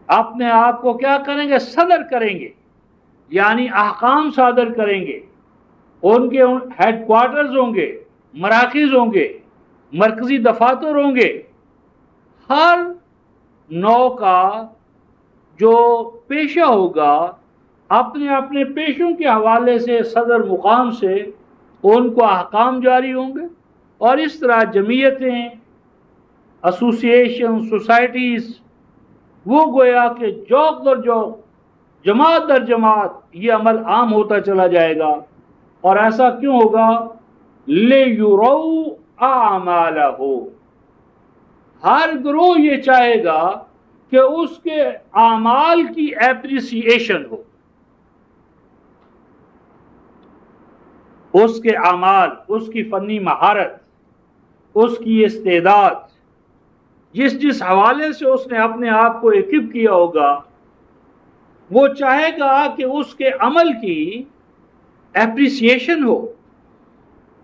اپنے آپ کو کیا کریں گے؟ صدر کریں گے، یعنی احکام صادر کریں گے۔ ان کے ہیڈ کوارٹرز ہوں گے، مراکز ہوں گے، مرکزی دفاتر ہوں گے۔ ہر نوع کا جو پیشہ ہوگا اپنے اپنے پیشوں کے حوالے سے صدر مقام سے ان کو احکام جاری ہوں گے، اور اس طرح جمعیتیں، ایسوسیشن، سوسائٹیز، وہ گویا کہ جوق در جوق، جماعت در جماعت یہ عمل عام ہوتا چلا جائے گا۔ اور ایسا کیوں ہوگا؟ لِيُرَوْا أَعْمَالَهُ، ہر گروہ یہ چاہے گا کہ اس کے اعمال کی اپریسیشن ہو، اس کے اعمال، اس کی فنی مہارت، اس کی استعداد، جس حوالے سے اس نے اپنے آپ کو ایکوپ کیا ہوگا، وہ چاہے گا کہ اس کے عمل کی اپریسیشن ہو،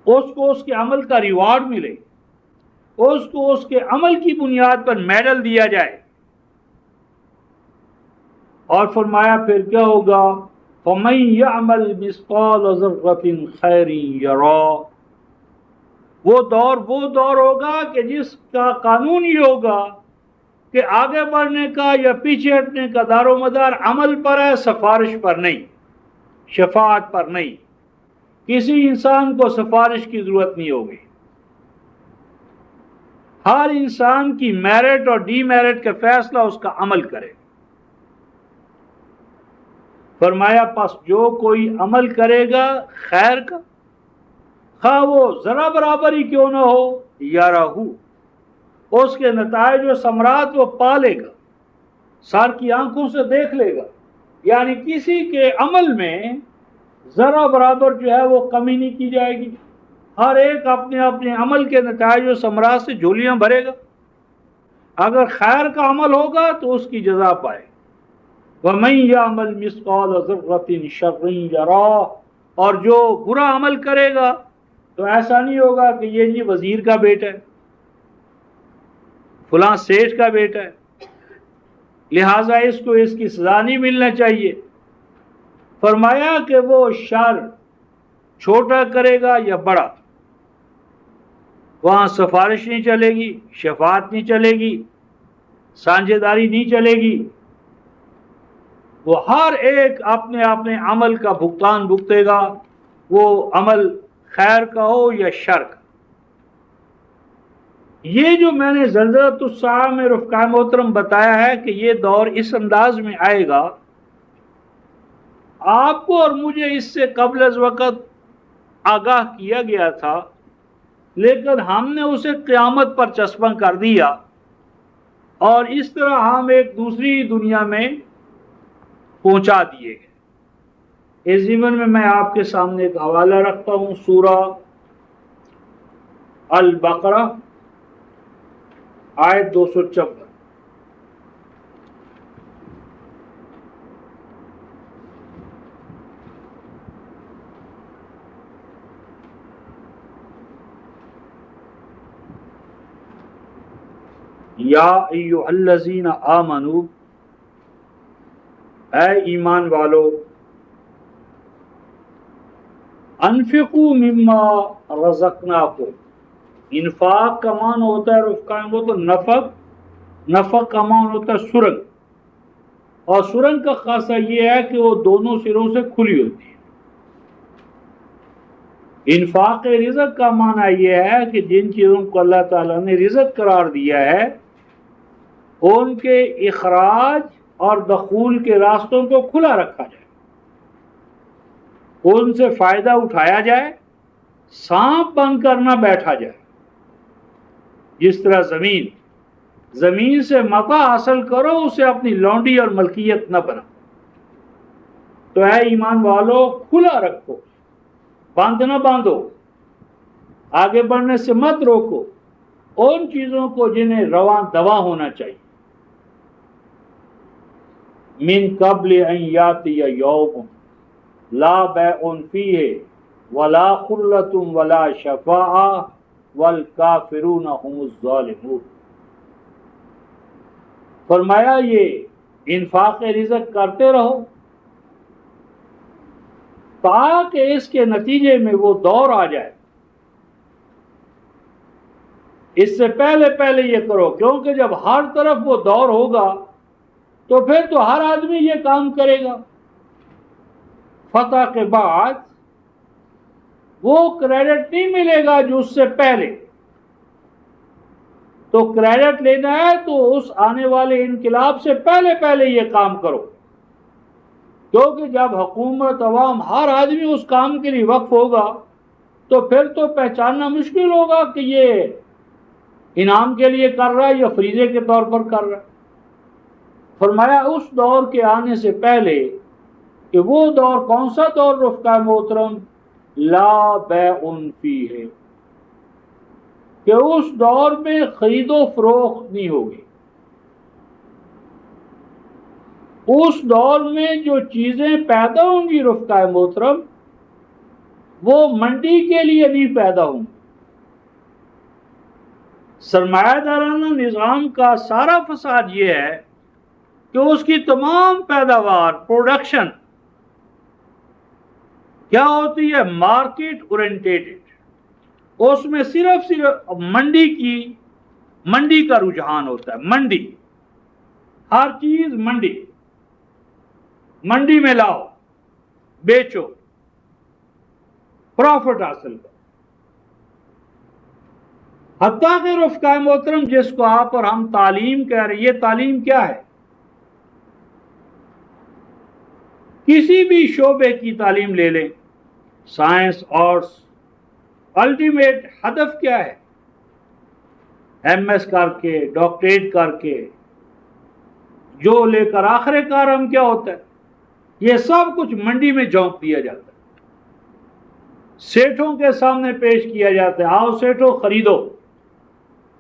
اس کو اس کے عمل کا ریوارڈ ملے، اس کو اس کے عمل کی بنیاد پر میڈل دیا جائے۔ اور فرمایا پھر کیا ہوگا؟ فَمَن يَعْمَلْ مِثْقَالَ ذَرَّةٍ خَيْرٍ يَرَهُ، وہ دور ہوگا کہ جس کا قانون یہ ہوگا کہ آگے بڑھنے کا یا پیچھے ہٹنے کا دار و مدار عمل پر ہے، سفارش پر نہیں، شفاعت پر نہیں۔ کسی انسان کو سفارش کی ضرورت نہیں ہوگی، ہر انسان کی میرٹ اور ڈی میرٹ کا فیصلہ اس کا عمل کرے۔ فرمایا پس جو کوئی عمل کرے گا خیر کا، خواہ وہ ذرا برابر ہی کیوں نہ ہو، یارہو، اس کے نتائج و ثمرات وہ پا لے گا، سر کی آنکھوں سے دیکھ لے گا۔ یعنی کسی کے عمل میں ذرا برابر جو ہے وہ کمی نہیں کی جائے گی، ہر ایک اپنے اپنے عمل کے نتائج و ثمرات سے جھولیاں بھرے گا۔ اگر خیر کا عمل ہوگا تو اس کی جزا پائے۔ وَمَن يَعْمَلْ مِثْقَالَ ذَرَّةٍ شَرًّا يَرَهُ، اور جو برا عمل کرے گا تو ایسا نہیں ہوگا کہ یہ جی وزیر کا بیٹا ہے، فلاں سیٹھ کا بیٹا ہے، لہٰذا اس کو اس کی سزا نہیں ملنا چاہیے۔ فرمایا کہ وہ شر چھوٹا کرے گا یا بڑا، وہاں سفارش نہیں چلے گی، شفاعت نہیں چلے گی، سانجھے داری نہیں چلے گی، وہ ہر ایک اپنے اپنے عمل کا بھگتان بھگتے گا، وہ عمل خیر کا ہو یا شر کا۔ یہ جو میں نے زلزلۃ الساعہ میں رفقاء محترم بتایا ہے کہ یہ دور اس انداز میں آئے گا، آپ کو اور مجھے اس سے قبل از وقت آگاہ کیا گیا تھا، لیکن ہم نے اسے قیامت پر چسپاں کر دیا، اور اس طرح ہم ایک دوسری دنیا میں پہنچا دیے گئے۔ اس ضمن میں آپ کے سامنے ایک حوالہ رکھتا ہوں، سورہ البقرہ آیت 254۔ یا ایھا الذین آمنو، اے ایمان والو، انفقوا مما رزقناکم، انفاق کا معنی ہوتا ہے رفقاء وہ تو نفق کا معنی ہوتا ہے سرنگ، اور سرنگ کا خاصہ یہ ہے کہ وہ دونوں سروں سے کھلی ہوتی ہے۔ انفاق رزق کا معنی یہ ہے کہ جن چیزوں کو اللہ تعالیٰ نے رزق قرار دیا ہے ان کے اخراج اور دخول کے راستوں کو کھلا رکھا جائے، ان سے فائدہ اٹھایا جائے، سانپ بن کر نہ بیٹھا جائے۔ جس طرح زمین سے متاع حاصل کرو، اسے اپنی لونڈی اور ملکیت نہ بنا۔ تو اے ایمان والو، کھلا رکھو، بند نہ باندھو، آگے بڑھنے سے مت روکو ان چیزوں کو جنہیں رواں دواں ہونا چاہیے۔ من قبل ان یاتی یوم لا بیع فیہ ولا خلۃ ولا شفاعۃ والکافرون هم الظالمون۔ فرمایا یہ انفاق رزق کرتے رہو تاکہ اس کے نتیجے میں وہ دور آ جائے۔ اس سے پہلے یہ کرو، کیونکہ جب ہر طرف وہ دور ہوگا تو پھر تو ہر آدمی یہ کام کرے گا۔ فتح کے بعد وہ کریڈٹ نہیں ملے گا جو اس سے پہلے، تو کریڈٹ لینا ہے تو اس آنے والے انقلاب سے پہلے یہ کام کرو، کیونکہ جب حکومت عوام ہر آدمی اس کام کے لیے وقف ہوگا تو پھر تو پہچاننا مشکل ہوگا کہ یہ انعام کے لیے کر رہا ہے یا فریضے کے طور پر کر رہا ہے۔ فرمایا اس دور کے آنے سے پہلے، کہ وہ دور کون سا دور رفقاء محترم؟ لا بیع فیہ، کہ اس دور میں خرید و فروخت نہیں ہوگی۔ اس دور میں جو چیزیں پیدا ہوں گی رفقاء محترم، وہ منڈی کے لیے نہیں پیدا ہوں گی۔ سرمایہ دارانہ نظام کا سارا فساد یہ ہے کہ اس کی تمام پیداوار، پروڈکشن کیا ہوتی ہے؟ Market oriented. اس میں صرف منڈی کا رجحان ہوتا ہے۔ منڈی، ہر چیز منڈی میں لاؤ، بیچو، پروفٹ حاصل کرو۔ حتیٰ کہ رفقاء محترم جس کو آپ اور ہم تعلیم کہہ رہے ہیں، یہ تعلیم کیا ہے؟ کسی بھی شعبے کی تعلیم لے لیں، سائنس، آرٹس، الٹیمیٹ ہدف کیا ہے؟ ایم ایس کر کے، ڈاکٹریٹ کر کے جو لے کر آخر کار ہم کیا ہوتا ہے؟ یہ سب کچھ منڈی میں جھونک دیا جاتا ہے، سیٹھوں کے سامنے پیش کیا جاتا ہے۔ آؤ سیٹھوں خریدو،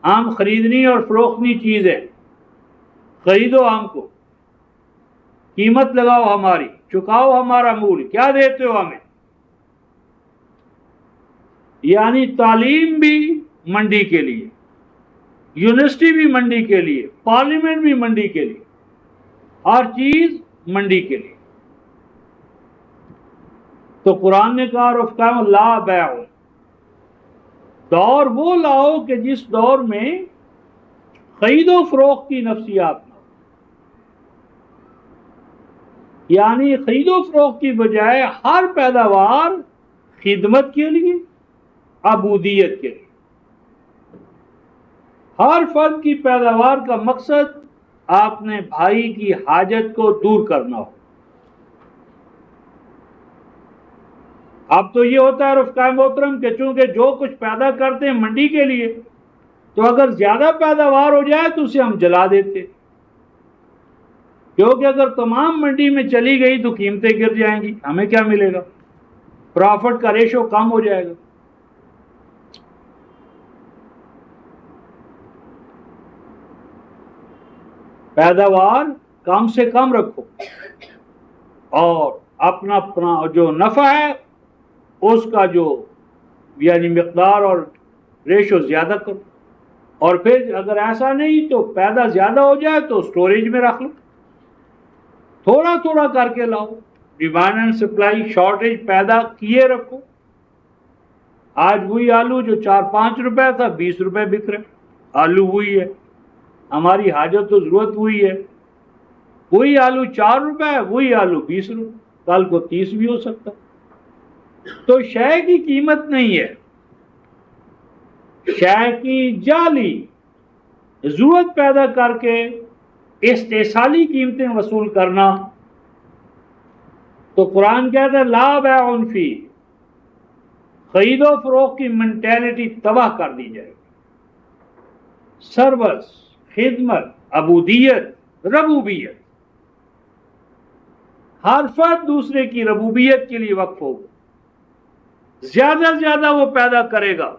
ہم خریدنی اور فروختنی چیز ہے، خریدو ہم کو، قیمت لگاؤ ہماری، چکاؤ ہمارا مول، کیا دیتے ہو ہمیں؟ یعنی تعلیم بھی منڈی کے لیے، یونیورسٹی بھی منڈی کے لیے، پارلیمنٹ بھی منڈی کے لیے، ہر چیز منڈی کے لیے۔ تو قرآن نے کہا رفقاء لا بیع، دور وہ لاؤ کہ جس دور میں خرید و فروخت کی نفسیات نہ ہو، یعنی خرید و فروخت کی بجائے ہر پیداوار خدمت کے لیے، عبودیت کے لیے۔ ہر فرد کی پیداوار کا مقصد آپ نے بھائی کی حاجت کو دور کرنا ہو. اب تو یہ ہوتا ہے رفقائے محترم کہ چونکہ جو کچھ پیدا کرتے ہیں منڈی کے لیے، تو اگر زیادہ پیداوار ہو جائے تو اسے ہم جلا دیتے، کیونکہ اگر تمام منڈی میں چلی گئی تو قیمتیں گر جائیں گی، ہمیں کیا ملے گا؟ پرافٹ کا ریشو کم ہو جائے گا. پیداوار کم سے کم رکھو اور اپنا جو نفع ہے اس کا جو یعنی مقدار اور ریشو زیادہ کرو. اور پھر اگر ایسا نہیں تو پیدا زیادہ ہو جائے تو سٹوریج میں رکھ لو، تھوڑا تھوڑا کر کے لاؤ. ڈیمانڈ اینڈ سپلائی شارٹیج پیدا کیے رکھو. آج وہی آلو جو 4-5 روپے تھا 20 روپے بک رہے، آلو وہی ہے، ہماری حاجت تو ضرورت وہی ہے. وہی آلو 4 روپے، وہی آلو 20 روپے، کل کو 30 بھی ہو سکتا. تو شے کی قیمت نہیں ہے، شے کی جعلی ضرورت پیدا کر کے استحصالی قیمتیں وصول کرنا. تو قرآن کہتا ہے لا بیع فی، خرید و فروخت کی مینٹیلٹی تباہ کر دی جائے. سروس، خدمت، عبودیت، ربوبیت، ہر فرد دوسرے کی ربوبیت کے لیے وقف ہوگا. زیادہ سے زیادہ وہ پیدا کرے گا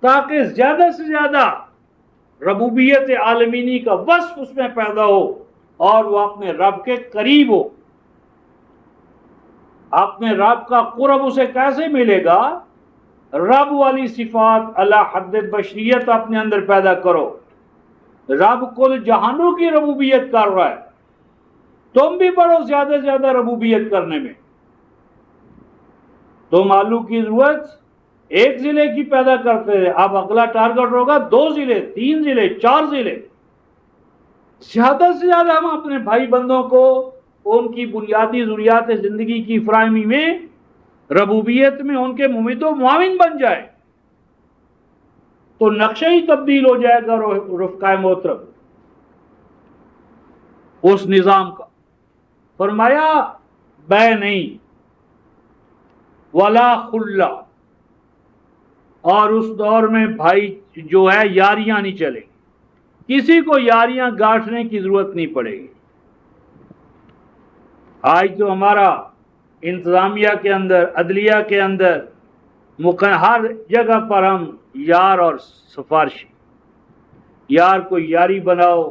تاکہ زیادہ سے زیادہ ربوبیت عالمینی کا وصف اس میں پیدا ہو اور وہ اپنے رب کے قریب ہو. اپنے رب کا قرب اسے کیسے ملے گا؟ رب والی صفات اللہ حد بشریت اپنے اندر پیدا کرو. رب کل جہانوں کی ربوبیت کر رہا ہے، تم بھی بڑھو زیادہ سے زیادہ ربوبیت کرنے میں. تم آلو کی ضرورت 1 ضلع کی پیدا کرتے ہیں، اب اگلا ٹارگٹ ہوگا 2 ضلع، 3 ضلع، 4 ضلع. زیادہ سے زیادہ ہم اپنے بھائی بندوں کو ان کی بنیادی ضروریات زندگی کی فراہمی میں، ربوبیت میں ان کے ممید و معاون بن جائے تو نقشہ ہی تبدیل ہو جائے گا رفقائے محترم اس نظام کا. فرمایا بے نہیں ولا خلا، اور اس دور میں بھائی جو ہے یاریاں نہیں چلے گی، کسی کو یاریاں گاٹھنے کی ضرورت نہیں پڑے گی. آج تو ہمارا انتظامیہ کے اندر، عدلیہ کے اندر، ہر جگہ پر ہم یار اور سفارشی، یار کو یاری بناؤ،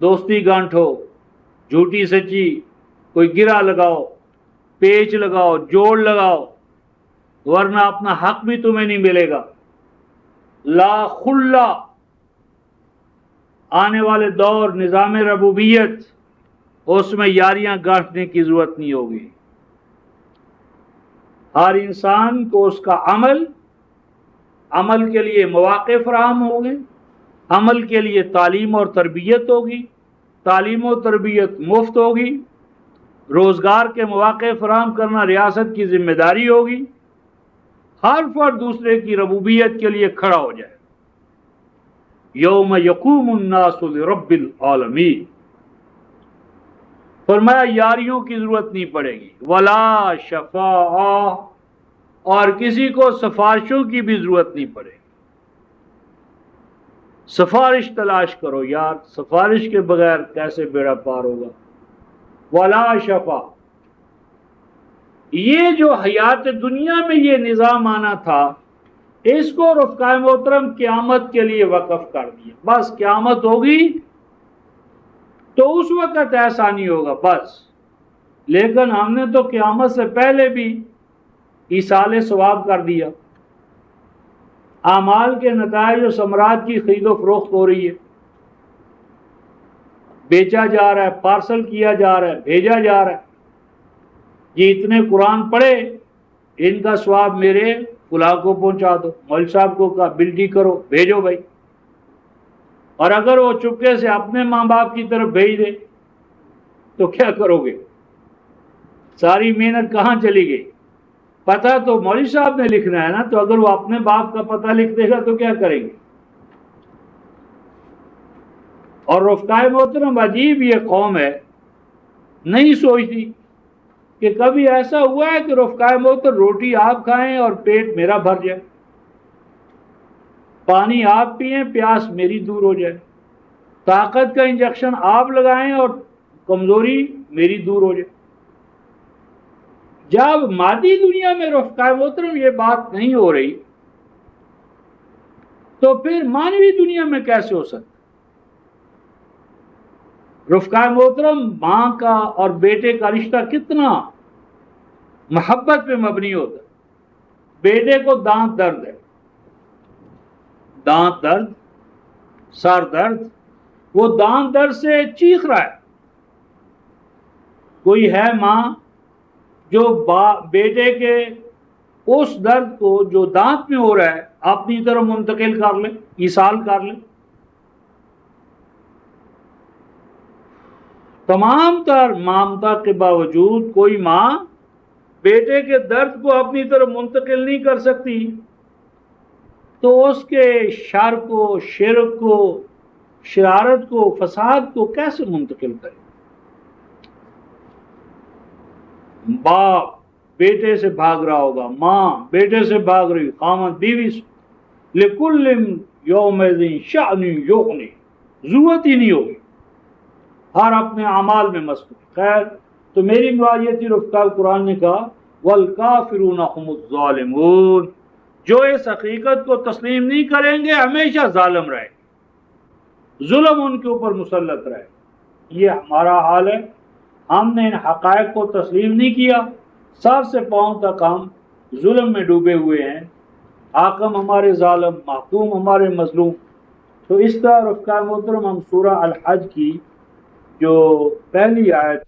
دوستی گانٹھو، جھوٹی سچی، کوئی گرہ لگاؤ، پیچ لگاؤ، جوڑ لگاؤ، ورنہ اپنا حق بھی تمہیں نہیں ملے گا. لا خلا، آنے والے دور نظام ربوبیت، اس میں یاریاں گانٹھنے کی ضرورت نہیں ہوگی. ہر انسان کو اس کا عمل کے لیے مواقع فراہم ہوں گے، عمل کے لیے تعلیم اور تربیت ہوگی، تعلیم و تربیت مفت ہوگی، روزگار کے مواقع فراہم کرنا ریاست کی ذمہ داری ہوگی. ہر فرد دوسرے کی ربوبیت کے لیے کھڑا ہو جائے. یوم یقوم الناس لرب العالمین. فرمایا یاریوں کی ضرورت نہیں پڑے گی، ولا شفاعہ، اور کسی کو سفارشوں کی بھی ضرورت نہیں پڑے گی. سفارش تلاش کرو یار، سفارش کے بغیر کیسے بیڑا پار ہوگا. ولا شفاعہ، یہ جو حیات دنیا میں یہ نظام آنا تھا، اس کو رفقائے محترم قیامت کے لیے وقف کر دیا. بس قیامت ہوگی تو اس وقت ایسا نہیں ہوگا بس. لیکن ہم نے تو قیامت سے پہلے بھی ایصال ثواب کر دیا. اعمال کے نتائج و ثمرات کی خرید و فروخت ہو رہی ہے، بیچا جا رہا ہے، پارسل کیا جا رہا ہے، بھیجا جا رہا ہے. یہ اتنے قرآن پڑھے، ان کا ثواب میرے فلاں کو پہنچا دو، مول صاحب کو کہا بلٹی کرو، بھیجو بھائی. اور اگر وہ چپکے سے اپنے ماں باپ کی طرف بھیج دے تو کیا کرو گے؟ ساری محنت کہاں چلی گئی؟ پتہ تو مولوی صاحب نے لکھنا ہے نا، تو اگر وہ اپنے باپ کا پتہ لکھ دے گا تو کیا کریں گے؟ اور رفقائے محترم عجیب یہ قوم ہے، نہیں سوچتی کہ کبھی ایسا ہوا ہے کہ رفقائے محترم روٹی آپ کھائیں اور پیٹ میرا بھر جائے، پانی آپ پئیں پیاس میری دور ہو جائے، طاقت کا انجیکشن آپ لگائیں اور کمزوری میری دور ہو جائے۔ جب مادی دنیا میں رفقائے محترم یہ بات نہیں ہو رہی تو پھر مانوی دنیا میں کیسے ہو سکتا؟ رفقائے محترم ماں کا اور بیٹے کا رشتہ کتنا محبت پہ مبنی ہوتا ہے۔ بیٹے کو دانت درد ہے، دانت درد، سر درد، وہ دانت درد سے چیخ رہا ہے، کوئی ہے ماں جو بیٹے کے اس درد کو جو دانت میں ہو رہا ہے اپنی طرف منتقل کر لے، ایصال کر لے؟ تمام تر مامتا کے باوجود کوئی ماں بیٹے کے درد کو اپنی طرف منتقل نہیں کر سکتی تو اس کے شر کو، شرک کو، شرارت کو، فساد کو کیسے منتقل کرے؟ باپ بیٹے سے بھاگ رہا ہوگا، ماں بیٹے سے بھاگ رہی، خامد بیوی سے، لِكُلٍّ يَوْمَئِذٍ شَأْنٌ يُغْنِي، ضرورت ہی نہیں ہوگی، ہر اپنے اعمال میں مصروف۔ خیر، تو میری مراد یہ تھی، رفقاء قرآن نے کہا وَالْكَافِرُونَ هُمُ الظَّالِمُونَ، جو اس حقیقت کو تسلیم نہیں کریں گے ہمیشہ ظالم رہے گے، ظلم ان کے اوپر مسلط رہے گا۔ یہ ہمارا حال ہے، ہم نے ان حقائق کو تسلیم نہیں کیا، سر سے پاؤں تک ہم ظلم میں ڈوبے ہوئے ہیں، حاکم ہمارے ظالم، محکوم ہمارے مظلوم۔ تو اس طرح رفقاء محترم ہم سورہ الحج کی جو پہلی آیت